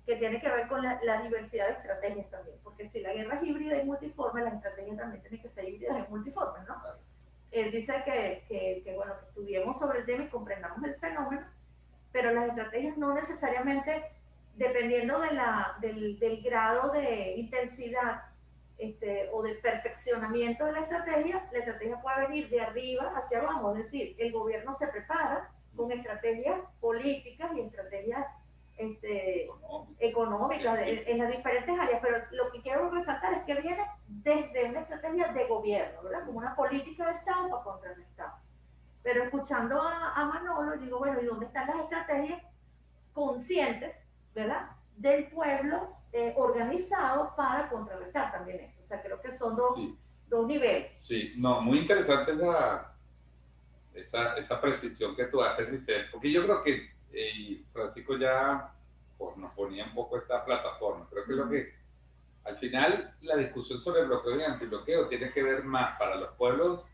S1: que tiene que ver con la diversidad de estrategias también, porque si la guerra es híbrida y multiforme, las estrategias también tienen que ser híbridas y multiformes, ¿no? Él dice bueno, que estudiemos sobre el tema y comprendamos el fenómeno, pero las estrategias no necesariamente, dependiendo del grado de intensidad o del perfeccionamiento de la estrategia puede venir de arriba hacia abajo, es decir, el gobierno se prepara con estrategias políticas y estrategias económicas en las diferentes áreas, pero lo que quiero resaltar es que viene desde una estrategia de gobierno, ¿verdad? Como una política de Estado para contrarrestar. Pero escuchando a Manolo, digo, bueno, ¿y dónde están las estrategias conscientes, ¿verdad?, del pueblo organizado para contrarrestar también esto? O sea, creo que son dos niveles.
S4: Sí, no, muy interesante esa precisión que tú haces, Grisel, porque yo creo que Francisco ya pues, nos ponía un poco esta plataforma. Creo que lo que al final la discusión sobre el bloqueo y antibloqueo tiene que ver más para los pueblos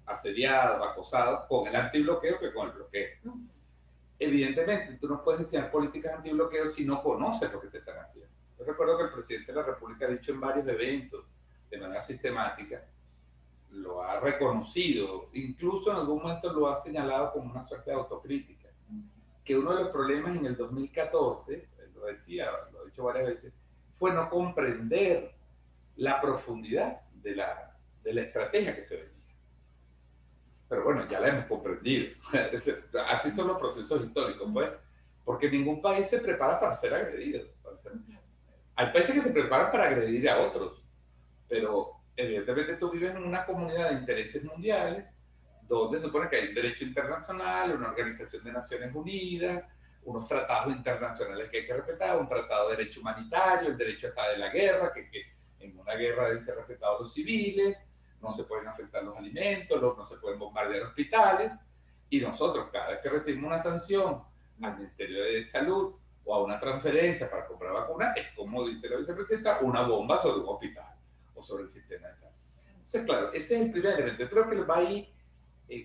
S4: asediados, acosados, con el antibloqueo que con el bloqueo. Evidentemente, tú no puedes diseñar políticas antibloqueo si no conoces lo que te están haciendo. Yo recuerdo que el presidente de la República ha dicho en varios eventos, de manera sistemática, lo ha reconocido, incluso en algún momento lo ha señalado como una suerte de autocrítica, que uno de los problemas en el 2014, él lo decía, lo ha dicho varias veces, fue no comprender la profundidad de la estrategia que se venía. Pero bueno, ya la hemos comprendido. Así son los procesos históricos, pues, porque ningún país se prepara para ser agredido. Hay países que se preparan para agredir a otros, pero evidentemente tú vives en una comunidad de intereses mundiales donde se supone que hay un derecho internacional, una organización de Naciones Unidas, unos tratados internacionales que hay que respetar, un tratado de derecho humanitario, el derecho hasta de la guerra, que en una guerra deben ser respetados los civiles, no se pueden afectar los alimentos, no se pueden bombardear hospitales, y nosotros cada vez que recibimos una sanción al Ministerio de Salud o a una transferencia para comprar vacunas, es como dice la vicepresidenta, una bomba sobre un hospital o sobre el sistema de salud. Entonces, claro, ese es el primer elemento. Yo creo que va ahí,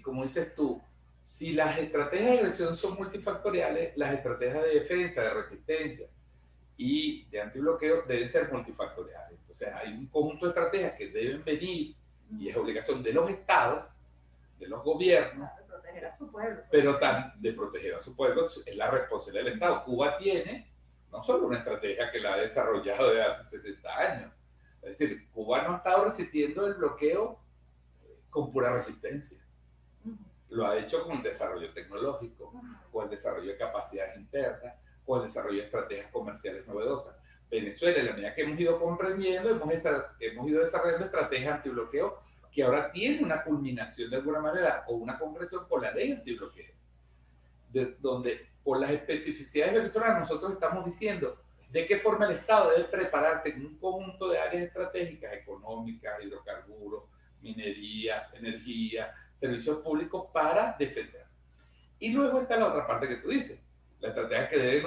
S4: como dices tú, si las estrategias de agresión son multifactoriales, las estrategias de defensa, de resistencia y de antibloqueo deben ser multifactoriales. Entonces, hay un conjunto de estrategias que deben venir y es obligación de los estados, de los gobiernos,
S1: de proteger a su pueblo.
S4: Pero de proteger a su pueblo es la responsabilidad del Estado. Cuba tiene no solo una estrategia que la ha desarrollado desde hace 60 años, es decir, Cuba no ha estado resistiendo el bloqueo con pura resistencia. Lo ha hecho con el desarrollo tecnológico, con el desarrollo de capacidades internas, con el desarrollo de estrategias comerciales novedosas. Venezuela, en la medida que hemos ido comprendiendo, hemos ido desarrollando estrategias antibloqueo que ahora tiene una culminación de alguna manera o una concreción con la ley antibloqueo, donde por las especificidades venezolanas nosotros estamos diciendo de qué forma el Estado debe prepararse en un conjunto de áreas estratégicas, económicas, hidrocarburos, minería, energía, servicios públicos para defender. Y luego está la otra parte que tú dices, la estrategia que debe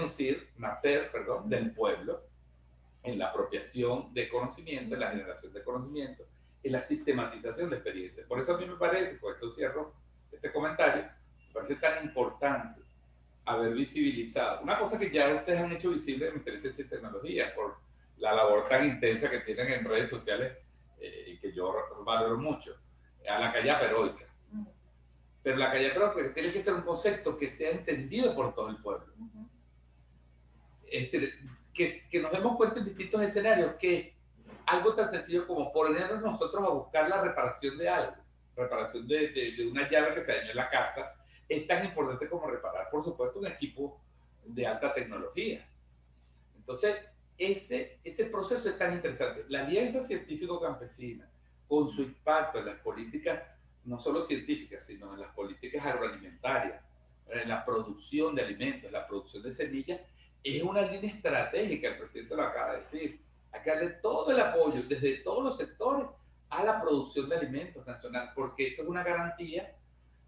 S4: nacer del pueblo, en la apropiación de conocimiento, en la generación de conocimiento, en la sistematización de experiencias. Por eso a mí me parece, con esto cierro este comentario, me parece tan importante haber visibilizado una cosa que ya ustedes han hecho visible en Inteligencia y Tecnología por la labor tan intensa que tienen en redes sociales y que yo valoro mucho, a la callapa heroica. Pero la callapa heroica tiene que ser un concepto que sea entendido por todo el pueblo. Que nos demos cuenta en distintos escenarios que algo tan sencillo como ponernos nosotros a buscar la reparación de algo, reparación de una llave que se dañó en la casa, es tan importante como reparar, por supuesto, un equipo de alta tecnología. Entonces, ese proceso es tan interesante. La alianza científico-campesina, con su impacto en las políticas, no solo científicas, sino en las políticas agroalimentarias, en la producción de alimentos, en la producción de semillas, es una línea estratégica, el presidente lo acaba de decir. Hay que darle todo el apoyo, desde todos los sectores, a la producción de alimentos nacional, porque esa es una garantía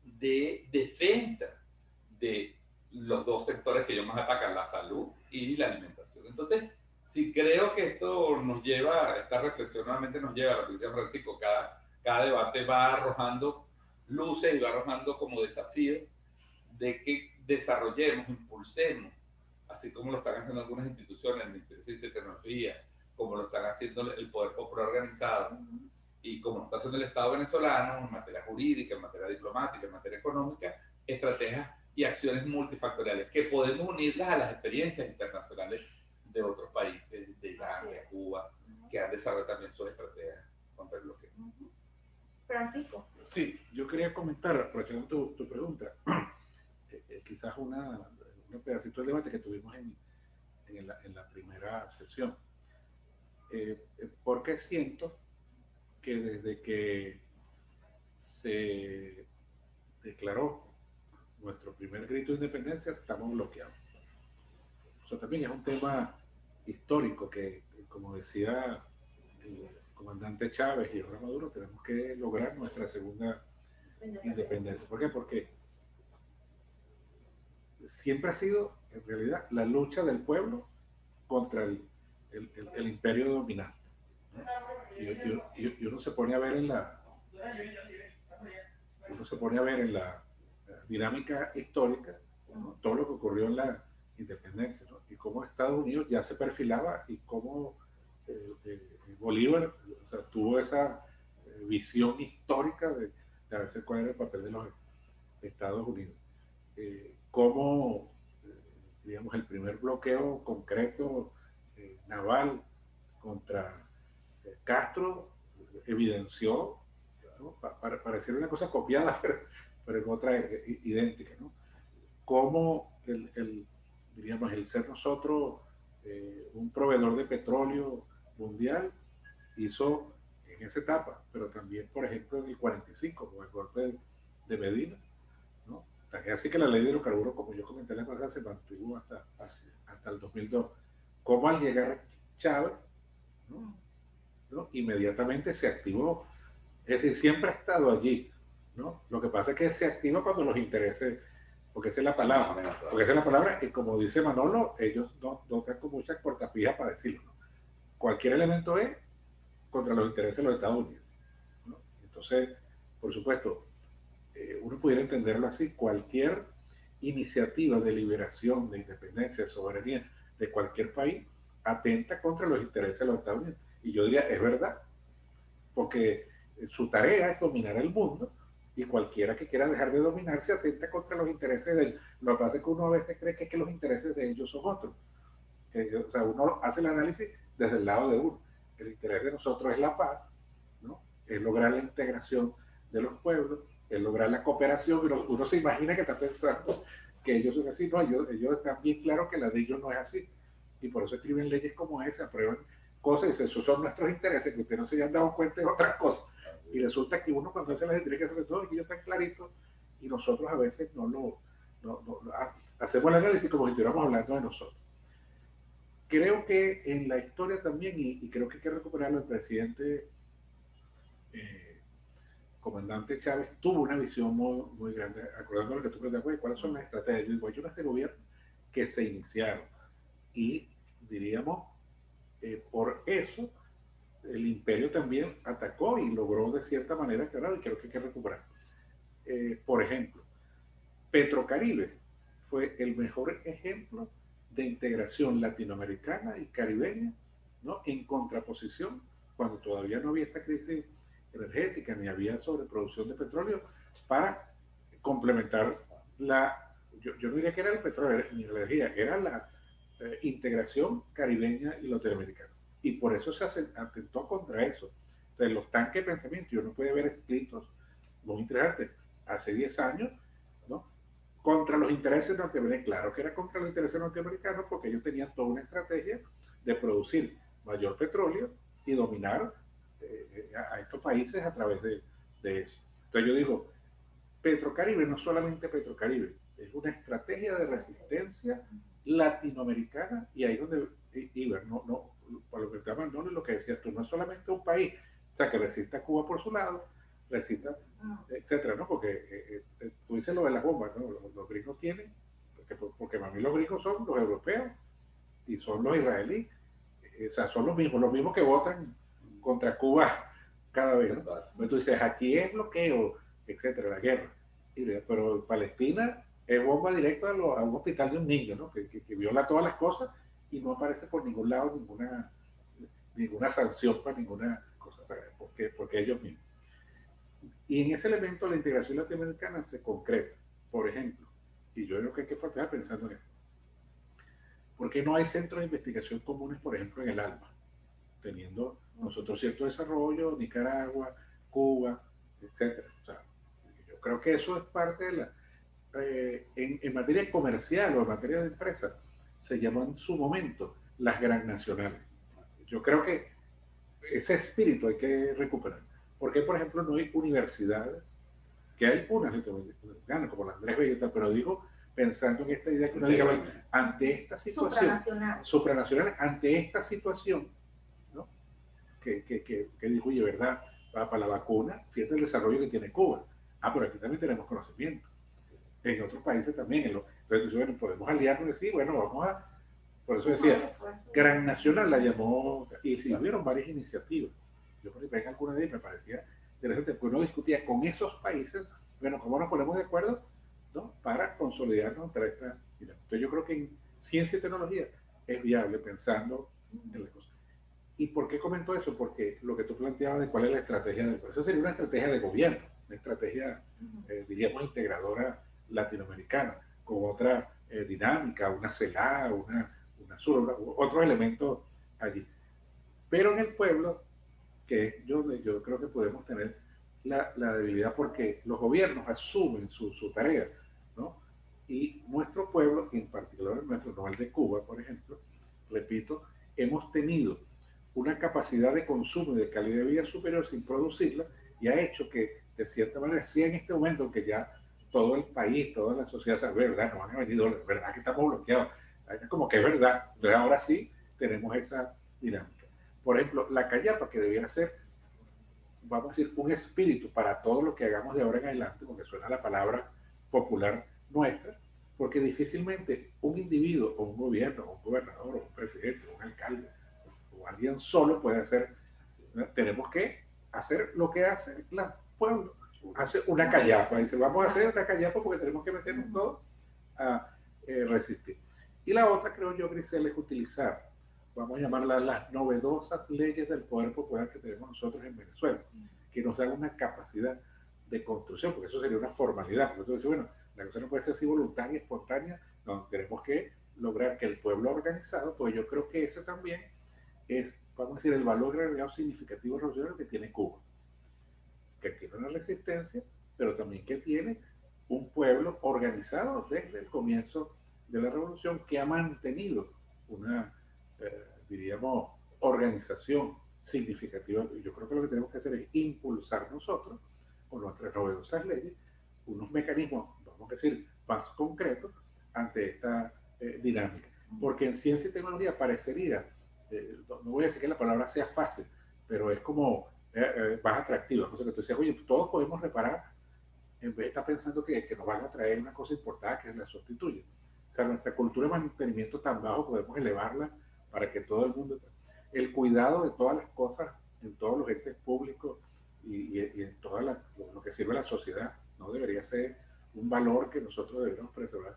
S4: de defensa de los dos sectores que ellos más atacan, la salud y la alimentación. Entonces, sí creo que esto nos lleva, esta reflexión nuevamente nos lleva a lo que decía Francisco, cada debate va arrojando luces y va arrojando como desafíos de que desarrollemos, impulsemos, así como lo están haciendo algunas instituciones, el Ministerio de Ciencia y Tecnología, como lo están haciendo el Poder Popular Organizado, y como lo está haciendo el Estado venezolano en materia jurídica, en materia diplomática, en materia económica, estrategias y acciones multifactoriales que podemos unirlas a las experiencias internacionales de otros países, de Irán, de Cuba, que han desarrollado también sus estrategias contra el bloqueo.
S1: Francisco.
S5: Sí, yo quería comentar, aprovechando tu pregunta, quizás un pedacito del debate que tuvimos en la primera sesión. Porque siento que desde que se declaró nuestro primer grito de independencia estamos bloqueados. Eso también es un tema histórico que, como decía el comandante Chávez y ahora Maduro, tenemos que lograr nuestra segunda independencia. ¿Por qué? Porque siempre ha sido, en realidad, la lucha del pueblo contra el imperio dominante. Y uno se pone a ver en la dinámica histórica, ¿no? Todo lo que ocurrió en la independencia, ¿no? Y cómo Estados Unidos ya se perfilaba y cómo Bolívar, o sea, tuvo esa visión histórica de ver cuál era el papel de los Estados Unidos. Cómo, digamos, el primer bloqueo concreto naval contra Castro evidenció, ¿no? Pareciera una cosa copiada, pero en otra idéntica, ¿no? Cómo diríamos, el ser nosotros un proveedor de petróleo mundial hizo en esa etapa, pero también, por ejemplo, en el 45, con el golpe de Medina, ¿no? Así que la ley de hidrocarburos, como yo comenté la pasada, se mantuvo hasta el 2002. Como al llegar Chávez, ¿no? Inmediatamente se activó. Es decir, siempre ha estado allí, ¿no? Lo que pasa es que se activa cuando los intereses, porque esa es la palabra, y como dice Manolo, ellos no están con muchas cortapisas para decirlo, ¿no? Cualquier elemento es contra los intereses de los Estados Unidos, ¿no? Entonces, por supuesto, uno pudiera entenderlo así: cualquier iniciativa de liberación, de independencia, de soberanía de cualquier país atenta contra los intereses de los Estados Unidos. Y yo diría, es verdad, porque su tarea es dominar el mundo, y cualquiera que quiera dejar de dominarse atenta contra los intereses de él. Lo que pasa es que uno a veces cree que los intereses de ellos son otros. O sea, uno hace el análisis desde el lado de uno. El interés de nosotros es la paz, ¿no? Es lograr la integración de los pueblos, es lograr la cooperación, pero uno se imagina que está pensando que ellos son así. No, ellos están bien claros que la de ellos no es así, y por eso escriben leyes como esa, aprueban cosas y dicen, esos son nuestros intereses, que ustedes no se hayan dado cuenta de otras cosas. Y resulta que uno cuando hace las entregas sobre todo, ellos están claritos y nosotros a veces hacemos el análisis como si estuviéramos hablando de nosotros. Creo que en la historia también, y creo que hay que recuperarlo, el presidente comandante Chávez tuvo una visión muy, muy grande, acordando lo que tú preguntas, ¿cuáles son las estrategias? Yo digo, hay unas de gobierno que se iniciaron y diríamos, por eso el imperio también atacó y logró de cierta manera quebrar, y creo que hay que recuperar. Por ejemplo, Petrocaribe fue el mejor ejemplo de integración latinoamericana y caribeña, ¿no? En contraposición, cuando todavía no había esta crisis energética ni había sobreproducción de petróleo, para complementar yo no diría que era el petróleo ni la energía, era la integración caribeña y latinoamericana. Y por eso se atentó contra eso. Entonces, los tanques de pensamiento, uno puede ver escritos muy interesantes hace 10 años, ¿no? Contra los intereses norteamericanos. Claro que era contra los intereses norteamericanos porque ellos tenían toda una estrategia de producir mayor petróleo y dominar a estos países a través de eso. Entonces yo digo, Petrocaribe no solamente Petrocaribe, es una estrategia de resistencia latinoamericana, y ahí es donde Iber, para lo que está mandando, lo que decías tú, no es solamente un país, o sea, que resista a Cuba por su lado, resista, etcétera, ¿no? Porque tú dices lo de las bombas, ¿no? Los gringos tienen, porque para mí los gringos son los europeos y son los israelíes, o sea, son los mismos que votan contra Cuba cada vez, ¿no? Entonces tú dices, aquí es bloqueo, etcétera, la guerra. Pero Palestina es bomba directa a un hospital de un niño, ¿no? Que viola todas las cosas y no aparece por ningún lado ninguna sanción para ninguna cosa, porque ellos mismos. Y en ese elemento la integración latinoamericana se concreta. Por ejemplo, y yo creo que hay que estar pensando en esto, ¿por qué no hay centros de investigación comunes, por ejemplo, en el ALMA? Teniendo nosotros cierto desarrollo, Nicaragua, Cuba, etcétera. O sea, yo creo que eso es parte de la... en materia comercial o en materia de empresa, se llamó en su momento las gran nacionales. Yo creo que ese espíritu hay que recuperar. Porque, por ejemplo, no hay universidades, que hay unas como la Andrés Bello, pero digo, pensando en esta idea que uno diga, bueno, ante esta situación, supranacional, ante esta situación, ¿no? que dijo, oye, ¿verdad? Para la vacuna, fíjate el desarrollo que tiene Cuba. Pero aquí también tenemos conocimiento. En otros países también. Entonces, bueno, podemos aliarnos y decir, bueno, vamos a... Por eso decía, Gran Nacional la llamó, y sí, hubieron varias iniciativas. Yo por ejemplo, en alguna de ellas me parecía interesante, porque uno discutía con esos países, bueno, cómo nos ponemos de acuerdo, ¿no? Para consolidarnos entre esta... Entonces yo creo que en ciencia y tecnología es viable pensando en la cosa. ¿Y por qué comento eso? Porque lo que tú planteabas de cuál es la estrategia del proceso sería una estrategia de gobierno, una estrategia, diríamos, integradora latinoamericana, con otra dinámica, una CELAC, una SUR, otros elementos allí. Pero en el pueblo, que yo creo que podemos tener la debilidad porque los gobiernos asumen su tarea, ¿no? Y nuestro pueblo, en particular nuestro, no el de Cuba, por ejemplo, repito, hemos tenido una capacidad de consumo y de calidad de vida superior sin producirla, y ha hecho que, de cierta manera, sí en este momento que ya todo el país, toda la sociedad sabe, ¿verdad? Nos han venido, ¿verdad? Que estamos bloqueados. Como que es verdad. Entonces ahora sí tenemos esa dinámica. Por ejemplo, la callapa, que debiera ser, vamos a decir, un espíritu para todo lo que hagamos de ahora en adelante, porque suena la palabra popular nuestra, porque difícilmente un individuo o un gobierno, o un gobernador, o un presidente, o un alcalde, o alguien solo puede hacer. Tenemos que hacer lo que hace el pueblo, hace una callapa, dice, vamos a hacer una callapa porque tenemos que meternos todos a resistir. Y la otra, creo yo, Grisel, es utilizar, vamos a llamarlas las novedosas leyes del poder popular que tenemos nosotros en Venezuela, que nos dan una capacidad de construcción, porque eso sería una formalidad. Porque entonces, bueno, la cosa no puede ser así voluntaria, espontánea, no, tenemos que lograr que el pueblo organizado, pues yo creo que ese también es, vamos a decir, el valor agregado significativo revolucionario que tiene Cuba, que tiene una resistencia, pero también que tiene un pueblo organizado desde el comienzo de la revolución, que ha mantenido una, diríamos, organización significativa. Yo creo que lo que tenemos que hacer es impulsar nosotros, con nuestras novedosas leyes, unos mecanismos, vamos a decir, más concretos ante esta dinámica. Porque en ciencia y tecnología parecería, no voy a decir que la palabra sea fácil, pero es como más atractiva. O sea, que tú dices, oye, todos podemos reparar, en vez de estar pensando que nos van a traer una cosa importante que la sustituye. O sea, nuestra cultura de mantenimiento tan bajo podemos elevarla para que todo el mundo... El cuidado de todas las cosas, en todos los entes públicos y en todo lo que sirve a la sociedad, no debería ser un valor que nosotros deberíamos preservar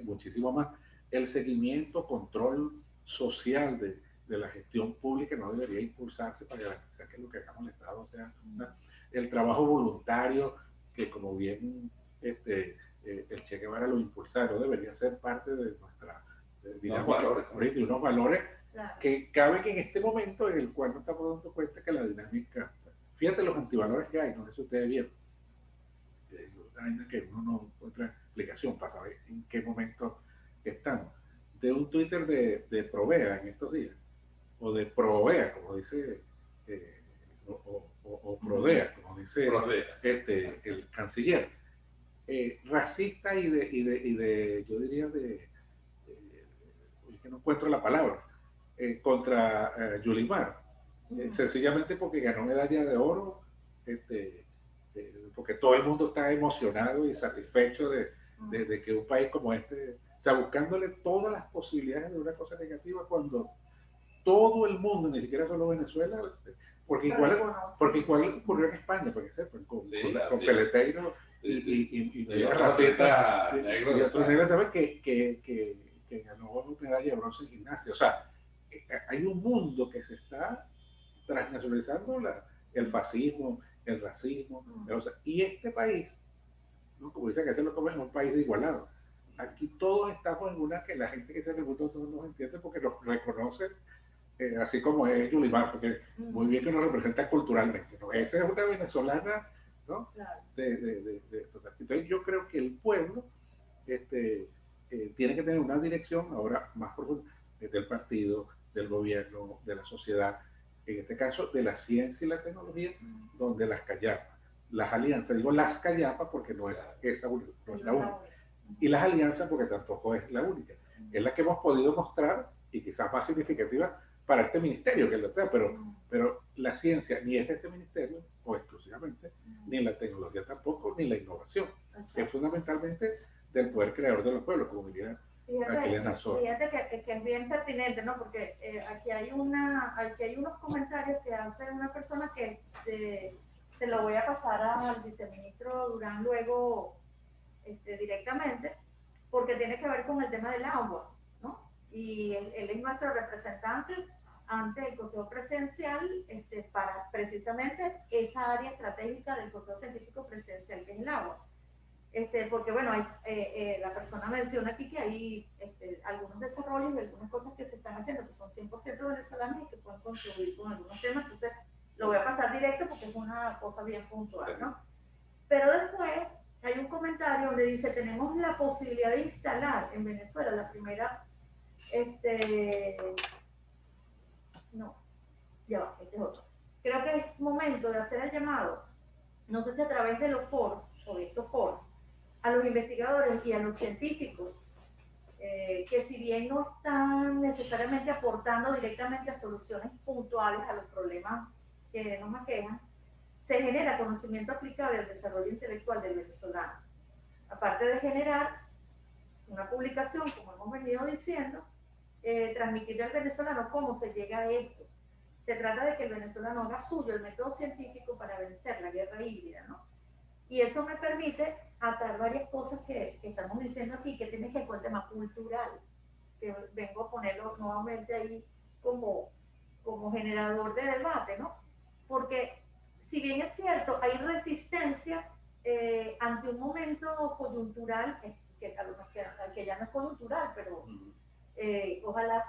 S5: muchísimo más. El seguimiento, control social de la gestión pública no debería impulsarse para garantizar que lo que hagamos en el Estado sea el trabajo voluntario, que como bien el Che Guevara lo impulsara, no debería ser parte de nuestra dinámica, y unos valores que caben en este momento en el cual nos estamos dando cuenta que la dinámica, fíjate los antivalores que hay, no sé si ustedes vieron, que uno no encuentra explicación para saber en qué momento estamos. De un Twitter de Provea en estos días, o de Provea, como dice, o Prodea, como dice el canciller, racista y de yo diría que no encuentro la palabra, contra Yulimar, sencillamente porque ganó medalla de oro, porque todo el mundo está emocionado y satisfecho de que un país como este, o sea, buscándole todas las posibilidades de una cosa negativa cuando todo el mundo, ni siquiera solo Venezuela, porque igual ocurrió en España, porque sepan, con Peleteiro y otros negros también que ganó medalla de bronce en gimnasia. O sea, hay un mundo que se está transnacionalizando, el fascismo, el racismo, o sea, y este país, ¿no? Como dicen que se lo comen, es un país de igualados. Aquí todos estamos en una que la gente que se le gusta todos nos entiende porque nos reconocen, así como es Yulimar, porque muy bien que nos representa culturalmente, ¿no? Esa es una venezolana, ¿no? Claro. Entonces yo creo que el pueblo tiene que tener una dirección ahora más profunda del partido, del gobierno, de la sociedad, en este caso de la ciencia y la tecnología, donde las callapas, las alianzas, digo las callapas porque no es esa única, no es la única, y las alianzas porque tampoco es la única, es la que hemos podido mostrar y quizás más significativa para este ministerio que lo tenga, pero la ciencia ni es de este ministerio o exclusivamente, ni la tecnología tampoco, ni la innovación, es fundamentalmente del poder creador de los pueblos, como diría Aquilea Nazor.
S1: Fíjate que es bien pertinente, ¿no? Porque aquí hay unos comentarios que hace una persona que se lo voy a pasar al viceministro Durán luego directamente, porque tiene que ver con el tema del agua, ¿no? Y él es nuestro representante ante el Consejo Presidencial para precisamente esa área estratégica del Consejo Científico Presidencial, que es el agua. Porque bueno, la persona menciona aquí que hay algunos desarrollos y algunas cosas que se están haciendo que son 100% venezolanos y que pueden contribuir con algunos temas, entonces lo voy a pasar directo porque es una cosa bien puntual, ¿no? Pero después hay un comentario donde dice, tenemos la posibilidad de instalar en Venezuela la primera, no, ya va, este es otro. Creo que es momento de hacer el llamado, no sé si a través de los foros o de estos foros, a los investigadores y a los científicos, que si bien no están necesariamente aportando directamente a soluciones puntuales a los problemas que nos aquejan, se genera conocimiento aplicable al desarrollo intelectual del venezolano. Aparte de generar una publicación, como hemos venido diciendo, transmitirle al venezolano cómo se llega a esto. Se trata de que el venezolano haga suyo el método científico para vencer la guerra híbrida, ¿no? Y eso me permite atar varias cosas que estamos diciendo aquí, que tiene que ver con el tema cultural, que vengo a ponerlo nuevamente ahí como generador de debate, ¿no? Porque si bien es cierto, hay resistencia ante un momento coyuntural, que ya no es coyuntural, pero ojalá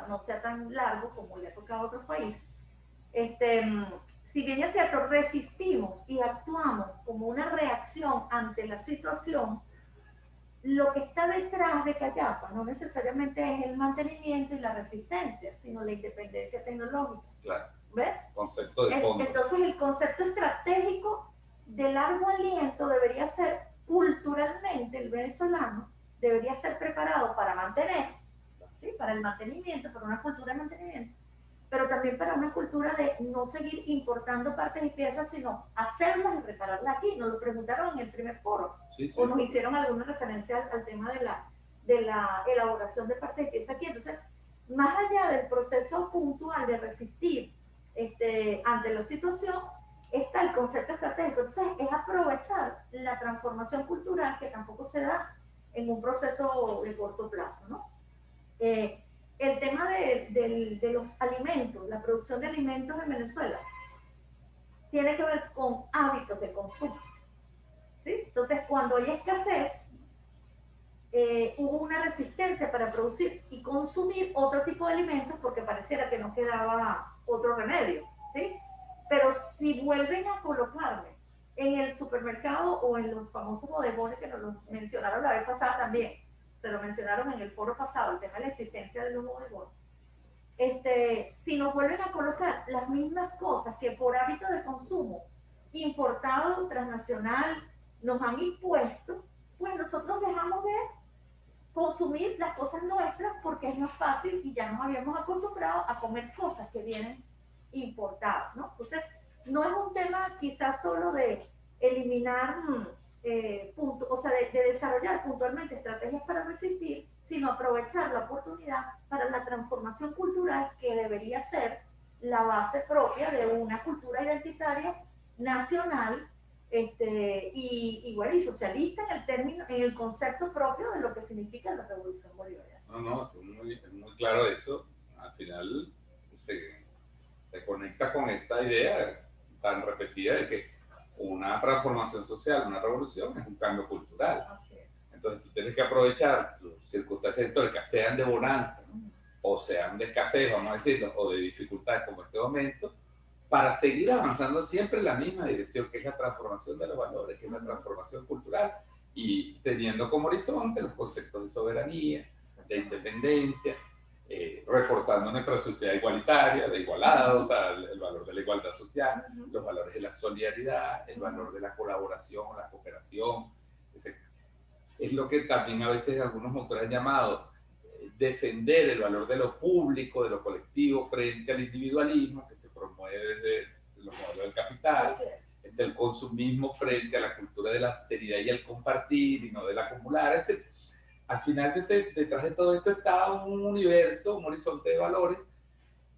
S1: no sea tan largo como le ha tocado a otros países. Si bien es cierto, resistimos y actuamos como una reacción ante la situación, lo que está detrás de Callapa no necesariamente es el mantenimiento y la resistencia, sino la independencia tecnológica.
S4: Claro. concepto de fondo.
S1: Entonces el concepto estratégico de largo aliento debería ser culturalmente el venezolano debería estar preparado para mantener, ¿sí? Para el mantenimiento, para una cultura de mantenimiento, pero también para una cultura de no seguir importando partes y piezas, sino hacerlas y repararlas aquí. Nos lo preguntaron en el primer foro, o nos hicieron alguna referencia al tema de la elaboración de partes y piezas aquí. Entonces, más allá del proceso puntual de resistir ante la situación, está el concepto estratégico. Entonces, es aprovechar la transformación cultural que tampoco se da en un proceso de corto plazo, ¿no? El tema de los alimentos, la producción de alimentos en Venezuela, tiene que ver con hábitos de consumo, ¿sí? Entonces, cuando hay escasez, hubo una resistencia para producir y consumir otro tipo de alimentos porque pareciera que no quedaba otro remedio, ¿sí? Pero si vuelven a colocarme en el supermercado o en los famosos bodegones que nos lo mencionaron la vez pasada también, se lo mencionaron en el foro pasado, el tema de la existencia de los bodegones, si nos vuelven a colocar las mismas cosas que por hábito de consumo importado, transnacional, nos han impuesto, pues nosotros dejamos de consumir las cosas nuestras porque es más fácil y ya nos habíamos acostumbrado a comer cosas que vienen importadas, ¿no? Entonces, no es un tema quizás solo de eliminar, o sea, de desarrollar puntualmente estrategias para resistir, sino aprovechar la oportunidad para la transformación cultural que debería ser la base propia de una cultura identitaria nacional y socialista en el término, en el concepto propio de lo que significa la revolución bolivariana.
S4: No, es muy claro eso. Al final se conecta con esta idea tan repetida de que una transformación social, una revolución, es un cambio cultural. Entonces tú tienes que aprovechar las circunstancias históricas, sean de bonanza, o sean de escasez, vamos a decirlo, o de dificultades como este momento, para seguir avanzando siempre en la misma dirección, que es la transformación de los valores, que es la transformación cultural, y teniendo como horizonte los conceptos de soberanía, de independencia, reforzando nuestra sociedad igualitaria, de igualados, o sea, el valor de la igualdad social, los valores de la solidaridad, el valor de la colaboración, la cooperación. Es lo que también a veces algunos autores han llamado defender el valor de lo público, de lo colectivo, frente al individualismo que se promueve desde los modelos del capital, del consumismo frente a la cultura de la austeridad y el compartir y no del acumular, etc. Al final, detrás de todo esto está un universo, un horizonte de valores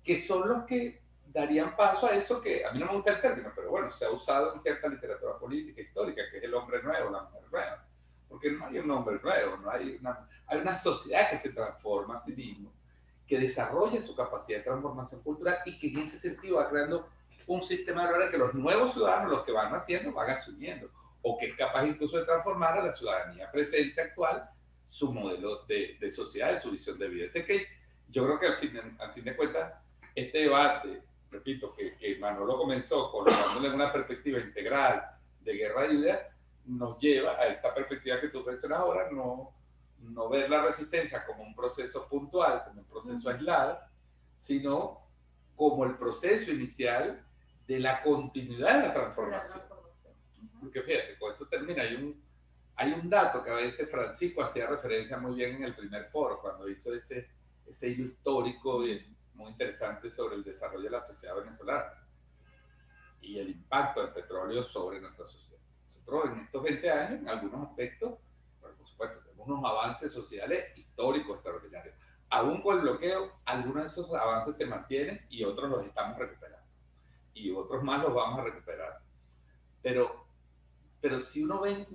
S4: que son los que darían paso a eso que, a mí no me gusta el término, pero bueno, se ha usado en cierta literatura política histórica, que es el hombre nuevo, la mujer nueva. Porque no hay un hombre nuevo, no hay una sociedad que se transforma a sí misma, que desarrolla su capacidad de transformación cultural y que en ese sentido va creando un sistema de valores que los nuevos ciudadanos, los que van naciendo, van asumiendo, o que es capaz incluso de transformar a la ciudadanía presente, actual, su modelo de sociedad, de su visión de vida. Es que yo creo que al fin de cuentas, este debate, repito, que Manolo comenzó colocándole en una perspectiva integral de guerra y ideas, nos lleva a esta perspectiva que tú mencionas ahora, no ver la resistencia como un proceso puntual, como un proceso aislado, sino como el proceso inicial de la continuidad de la transformación. Porque fíjate, con esto termina, hay un dato que a veces Francisco hacía referencia muy bien en el primer foro, cuando hizo ese hilo histórico y muy interesante sobre el desarrollo de la sociedad venezolana y el impacto del petróleo sobre nuestra sociedad. Nosotros en estos 20 años, en algunos aspectos, bueno, por supuesto, tenemos unos avances sociales históricos extraordinarios. Aún con el bloqueo, algunos de esos avances se mantienen y otros los estamos recuperando. Y otros más los vamos a recuperar. Pero si uno ve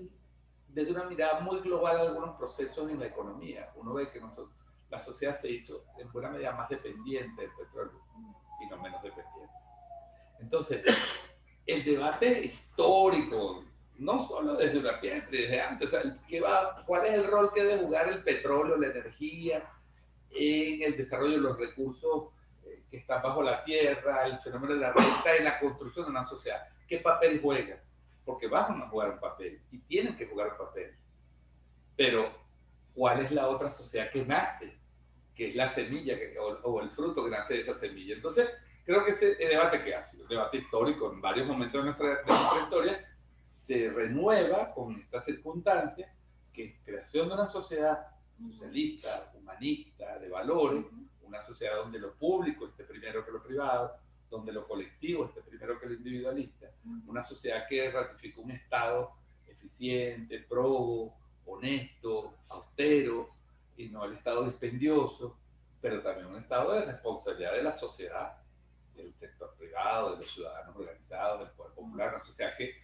S4: desde una mirada muy global algunos procesos en la economía, uno ve que la sociedad se hizo en buena medida más dependiente del petróleo y no menos dependiente. Entonces, el debate histórico, no solo desde una piedra, desde antes, o sea, ¿cuál es el rol que debe jugar el petróleo, la energía, en el desarrollo de los recursos que están bajo la tierra, el fenómeno de la renta en la construcción de una sociedad? ¿Qué papel juega? Porque van a jugar un papel y tienen que jugar un papel. Pero, ¿cuál es la otra sociedad que nace? Que es la semilla o el fruto que nace de esa semilla. Entonces, creo que ese debate, que ha sido un debate histórico en varios momentos de nuestra historia, se renueva con esta circunstancia, que es creación de una sociedad socialista, humanista, de valores, una sociedad donde lo público esté primero que lo privado, donde lo colectivo esté primero que lo individualista, una sociedad que ratifica un Estado eficiente, probo, honesto, austero, y no el Estado dispendioso, pero también un Estado de responsabilidad de la sociedad, del sector privado, de los ciudadanos organizados, del poder popular, una sociedad que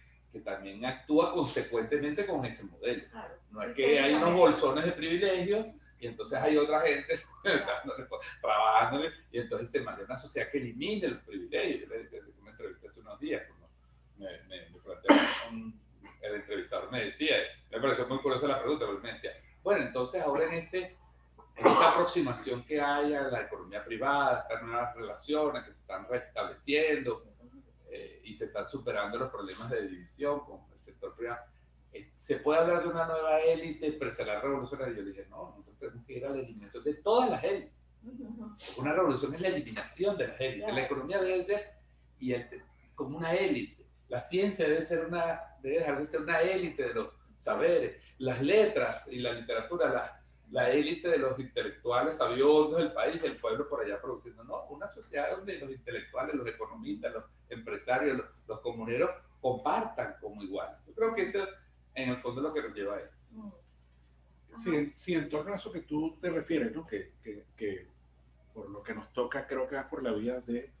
S4: también actúa consecuentemente con ese modelo.
S1: Claro.
S4: No es que hay unos bolsones de privilegios y entonces hay otra gente trabajándole, y entonces se manda una sociedad que elimine los privilegios. Yo le dije en una entrevista hace unos días, cuando me planteó el entrevistador, me decía, me pareció muy curiosa la pregunta, porque me decía, bueno, entonces ahora en esta aproximación que hay a la economía privada, estas nuevas relaciones que se están restableciendo, y se están superando los problemas de división con el sector privado, ¿se puede hablar de una nueva élite empresarial revolucionaria? Yo le dije, no, nosotros tenemos que ir a la eliminación de todas las élites. Una revolución es la eliminación de las élites. La economía debe ser como una élite. La ciencia debe dejar de ser una élite de los saberes. Las letras y la literatura, la élite de los intelectuales sabiondos del país, el pueblo por allá produciendo. No, una sociedad donde los intelectuales, los economistas, los empresarios, los comuneros compartan como iguales. Yo creo que eso en el fondo es lo que nos lleva a eso.
S5: Sí, en torno a eso que tú te refieres, ¿no? Que por lo que nos toca, creo que va por la vía de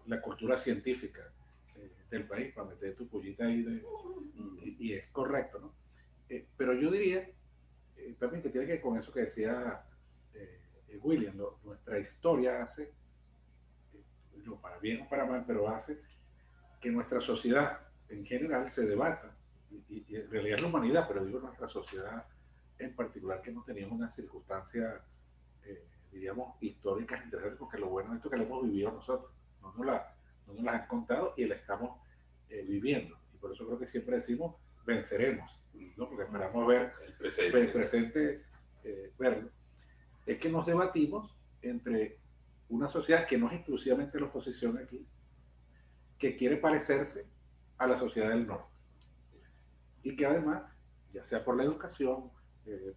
S5: la cultura científica del país, para meter tu pullita ahí, y es correcto, ¿no? Pero yo diría, también que tiene que ver con eso que decía William, nuestra historia hace, no para bien o para mal, pero hace que nuestra sociedad en general se debata, y en realidad la humanidad, pero digo nuestra sociedad en particular, que no teníamos una circunstancia, diríamos, históricas interesantes, porque lo bueno de esto es que lo hemos vivido nosotros, no nos las han contado y la estamos viviendo, y por eso creo que siempre decimos venceremos, ¿no? Porque esperamos ver el presente verlo. Es que nos debatimos entre una sociedad que no es exclusivamente la oposición aquí, que quiere parecerse a la sociedad del norte, y que además, ya sea por la educación,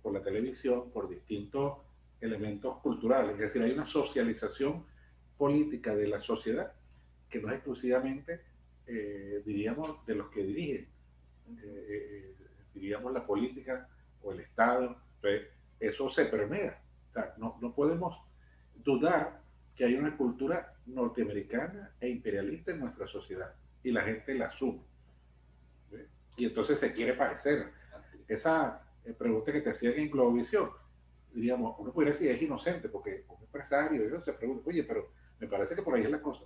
S5: por la televisión, por distintos elementos culturales, es decir, hay una socialización política de la sociedad que no es exclusivamente, diríamos, de los que dirigen, diríamos, la política o el Estado. Entonces, eso se permea. O sea, no podemos dudar que hay una cultura norteamericana e imperialista en nuestra sociedad, y la gente la asume. Y entonces se quiere parecer. Esa pregunta que te hacían en Globovisión, diríamos, uno podría decir es inocente, porque un empresario ellos se pregunta, oye, pero me parece que por ahí es la cosa.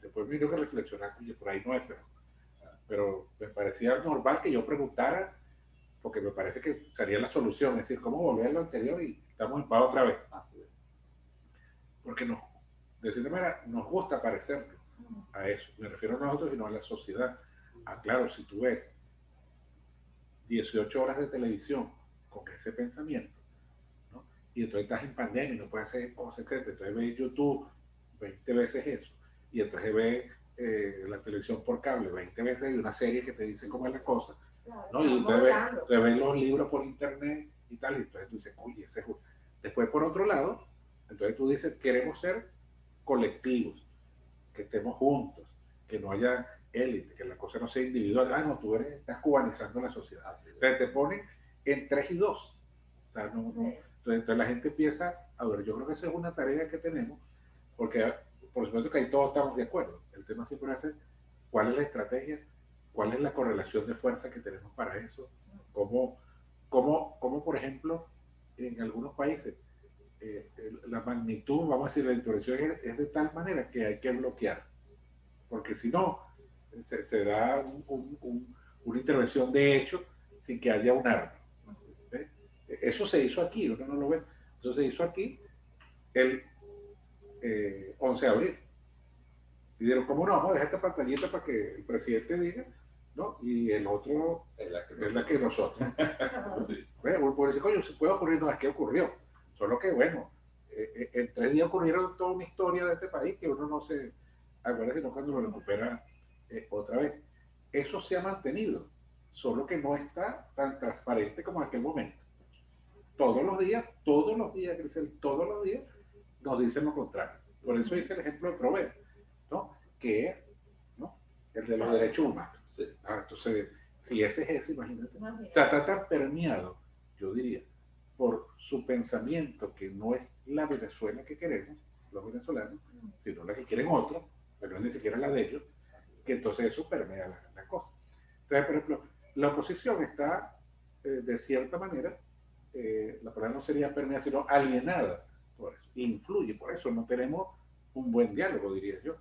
S5: Después me dio que reflexionar, oye, por ahí no es, pero me parecía normal que yo preguntara, porque me parece que sería la solución, es decir, cómo volver a lo anterior y estamos en paz otra vez. Porque de cierta manera nos gusta parecernos a eso. Me refiero a nosotros y no a la sociedad. Claro, si tú ves 18 horas de televisión con ese pensamiento, ¿no? Y entonces estás en pandemia y no puedes hacer cosas, etc. Entonces ves YouTube 20 veces eso, y entonces ves la televisión por cable 20 veces y una serie que te dice cómo es la cosa, ¿no? Y entonces ves los libros por internet y tal, y entonces tú dices, oye, ese es justo. Después, por otro lado, entonces tú dices, queremos ser colectivos, que estemos juntos, que no haya élite, que la cosa no sea individual. No, tú estás cubanizando la sociedad. Entonces te ponen en 3 y 2. O sea, entonces la gente empieza a ver. Yo creo que esa es una tarea que tenemos, porque por supuesto que ahí todos estamos de acuerdo. El tema siempre es cuál es la estrategia, cuál es la correlación de fuerza que tenemos para eso, cómo por ejemplo, en algunos países, la magnitud, vamos a decir, la intervención es de tal manera que hay que bloquear, porque si no, se da una intervención de hecho sin que haya un arma. Eso se hizo aquí, uno no lo ve. Eso se hizo aquí el 11 de abril. Y dijeron, ¿cómo no? Vamos a dejar esta pantallita para que el presidente diga, ¿no? Y el otro es la que nosotros. Sí. Bueno, por decir, coño, se puede ocurrir, no, es que ocurrió. Solo que, bueno, en 3 días ocurrieron toda una historia de este país que uno no se acuerda sino cuando lo recupera otra vez. Eso se ha mantenido, solo que no está tan transparente como en aquel momento. Todos los días, Grisel, todos los días nos dicen lo contrario. Por eso hice el ejemplo de Prover, ¿no? Que es, ¿no?, el de los derechos humanos. Sí. Entonces, si ese es ese, imagínate. Está tan permeado, yo diría, por su pensamiento, que no es la Venezuela que queremos, los venezolanos, sino la que quieren otros, pero no es ni siquiera la de ellos, que entonces eso permea la cosa. Entonces, por ejemplo, la oposición está, de cierta manera, la palabra no sería permeada, sino alienada por eso, influye, por eso no tenemos un buen diálogo, diría yo.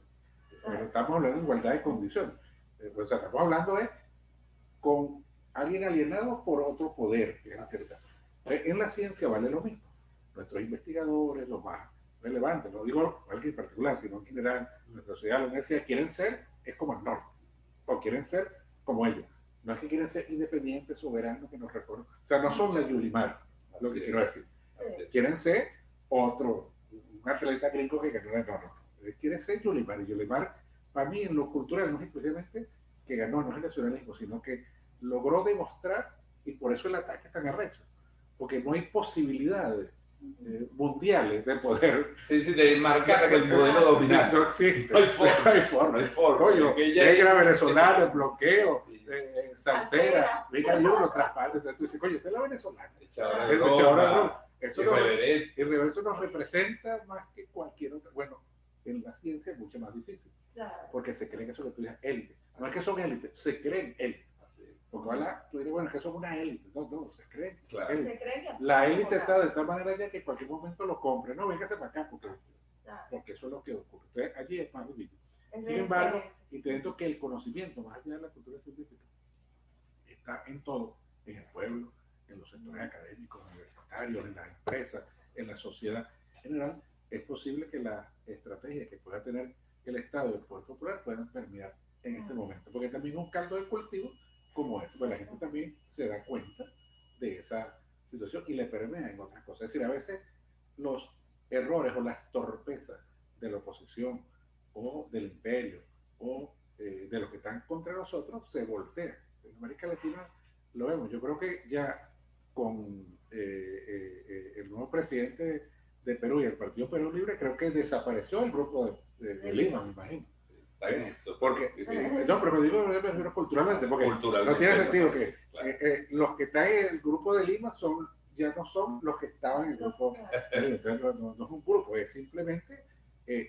S5: Pero estamos hablando de igualdad de condiciones. O sea, estamos hablando con alguien alienado por otro poder, que es cierta. En la ciencia vale lo mismo. Nuestros investigadores, los más relevantes, no digo alguien en particular, sino en general, nuestra sociedad, la universidad, quieren ser, es como el norte, o quieren ser como ellos. No es que quieren ser independientes, soberanos, que nos recorren. O sea, no son la Yulimar, lo que quiero decir. Quieren ser otro, un atleta gringo que ganó el honor. Quiere ser Yulimar. Y Yulimar, para mí, en lo cultural, no es exclusivamente que ganó, no es el nacionalismo, sino que logró demostrar, y por eso el ataque es tan arrecho, porque no hay posibilidades mundiales de poder.
S4: Sí, de marcar el modelo dominante.
S5: No existe. No hay forma. Oye, negra venezolana, el bloqueo, salsera, venga de uno, transparente. Entonces tú dices, oye, esa es la venezolana. Eso nos representa más que cualquier otra. Bueno, en la ciencia es mucho más difícil. Porque se creen que eso que tú dices élite. No es que son élites, se creen élite. Porque ojalá tú dices, bueno, es que son una élite. No, se creen. Claro. La élite está de tal manera ya que en cualquier momento lo compre. No, véngase para acá, porque eso es lo que ocurre. Entonces, allí es más difícil. Sin embargo, intento que el conocimiento, más allá de la cultura científica, está en todo, en el pueblo, en los sectores académicos, universitarios, en las empresas, en la sociedad en general. Es posible que la estrategia que pueda tener el Estado y el Poder Popular puedan permear en este momento, porque también es un caldo de cultivo como ese, pues la gente también se da cuenta de esa situación y le permea en otras cosas. Es decir, a veces los errores o las torpezas de la oposición o del imperio o de los que están contra nosotros se voltean. En América Latina lo vemos. Yo creo que ya con el nuevo presidente de Perú y el Partido Perú Libre, creo que desapareció el grupo de Lima, me imagino. Porque, no, pero me digo culturalmente, porque no tiene sentido que los que están en el grupo de Lima ya no son los que estaban en el grupo de Lima. Entonces, no es un grupo, es simplemente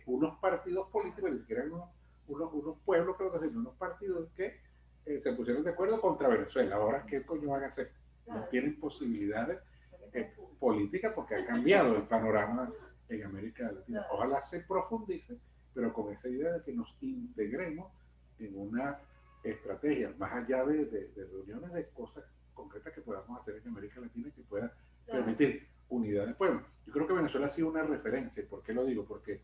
S5: unos partidos políticos, ni siquiera unos pueblos, creo que son unos partidos que se pusieron de acuerdo contra Venezuela. Ahora, ¿qué coño van a hacer? No tienen posibilidades políticas porque ha cambiado el panorama en América Latina. Ojalá se profundice, pero con esa idea de que nos integremos en una estrategia, más allá de reuniones de cosas concretas que podamos hacer en América Latina y que pueda permitir unidad de pueblo. Yo creo que Venezuela ha sido una referencia. ¿Por qué lo digo? Porque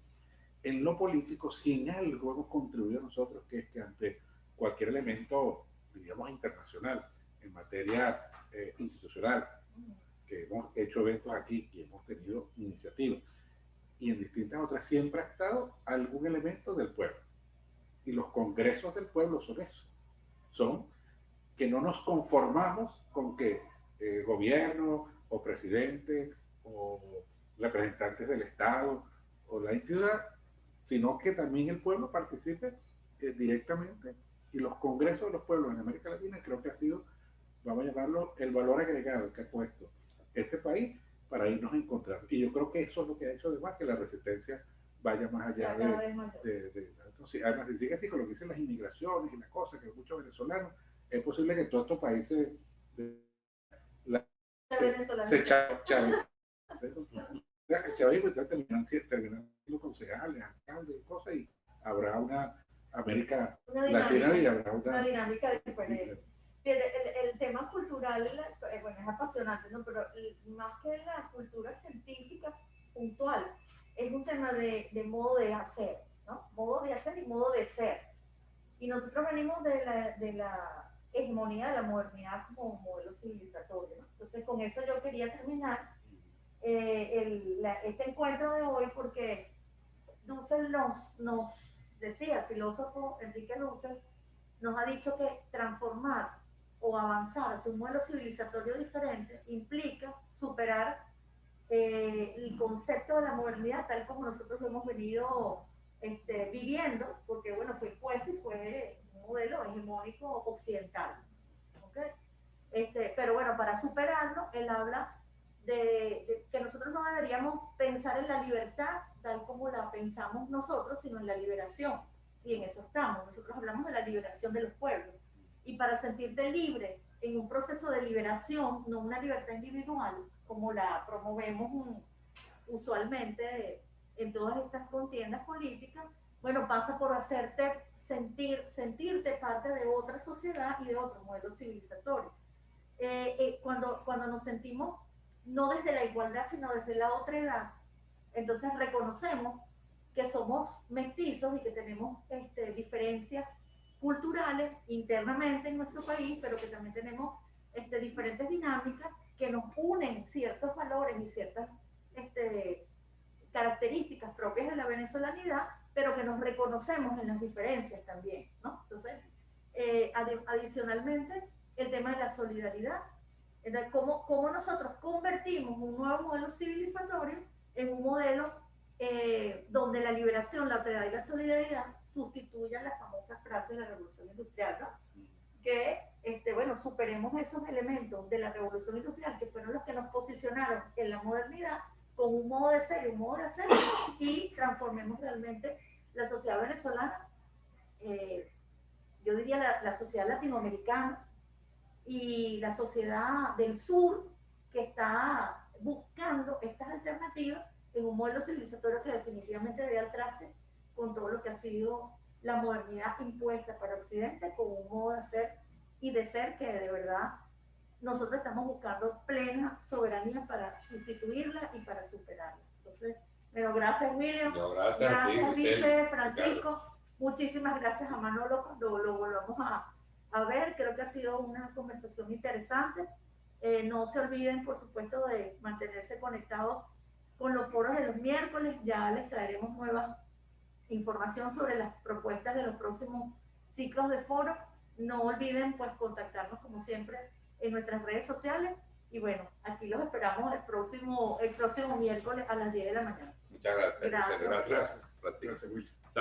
S5: en lo político, si en algo hemos contribuido nosotros, que es que ante cualquier elemento, diríamos, internacional, en materia institucional, que hemos hecho eventos aquí y hemos tenido iniciativas, y en distintas otras siempre ha estado algún elemento del pueblo. Y los congresos del pueblo son eso. Son que no nos conformamos con que gobierno o presidente o representantes del Estado o la entidad, sino que también el pueblo participe directamente. Y los congresos de los pueblos en América Latina creo que ha sido, vamos a llamarlo, el valor agregado que ha puesto este país para irnos a encontrar. Y yo creo que eso es lo que ha hecho además que la resistencia vaya más allá además, si sigue así con lo que dicen las inmigraciones y las cosas, que muchos venezolanos, es posible que todos estos países se chavismo, entonces terminan siendo concejales, alcaldes y cosas, y habrá una América Latina y habrá
S1: una dinámica diferente. El tema cultural, bueno, es apasionante, ¿no? Pero más que la cultura científica puntual, es un tema de modo de hacer, ¿no? Modo de hacer y modo de ser. Y nosotros venimos de la hegemonía de la modernidad como modelo civilizatorio, ¿no? Entonces, con eso yo quería terminar este encuentro de hoy porque Dussel nos decía, el filósofo Enrique Dussel, nos ha dicho que transformar o avanzar hacia un modelo civilizatorio diferente implica superar el concepto de la modernidad tal como nosotros lo hemos venido viviendo, porque bueno, fue impuesto y fue un modelo hegemónico occidental. ¿Okay? Pero bueno, para superarlo, él habla de que nosotros no deberíamos pensar en la libertad tal como la pensamos nosotros, sino en la liberación. Y en eso estamos. Nosotros hablamos de la liberación de los pueblos. Y para sentirte libre en un proceso de liberación, no una libertad individual, como la promovemos usualmente en todas estas contiendas políticas, bueno, pasa por hacerte sentirte parte de otra sociedad y de otro modelo civilizatorio. Cuando nos sentimos no desde la igualdad, sino desde la otredad, entonces reconocemos que somos mestizos y que tenemos diferencias culturales internamente en nuestro país, pero que también tenemos diferentes dinámicas que nos unen ciertos valores y ciertas características propias de la venezolanidad, pero que nos reconocemos en las diferencias también, ¿no? Entonces, adicionalmente, el tema de la solidaridad, cómo nosotros convertimos un nuevo modelo civilizatorio en un modelo donde la liberación, la piedad y la solidaridad sustituyan las famosas frases de la revolución industrial, ¿no? Que, bueno, superemos esos elementos de la revolución industrial que fueron los que nos posicionaron en la modernidad con un modo de ser y un modo de hacer y transformemos realmente la sociedad venezolana, yo diría la sociedad latinoamericana y la sociedad del sur que está buscando estas alternativas en un modelo civilizatorio que definitivamente debe al traste con todo lo que ha sido la modernidad impuesta para Occidente con un modo de hacer y de ser que de verdad nosotros estamos buscando plena soberanía para sustituirla y para superarla. Entonces, pero gracias William,
S4: no, gracias
S1: Vice, Francisco, muchísimas gracias a Manolo, lo volvamos a ver, creo que ha sido una conversación interesante. No se olviden, por supuesto, de mantenerse conectados con los foros de los miércoles, ya les traeremos nueva información sobre las propuestas de los próximos ciclos de foros. No olviden pues contactarnos como siempre en nuestras redes sociales y bueno, aquí los esperamos el próximo miércoles a las 10 de la mañana.
S4: Muchas gracias.
S5: Gracias.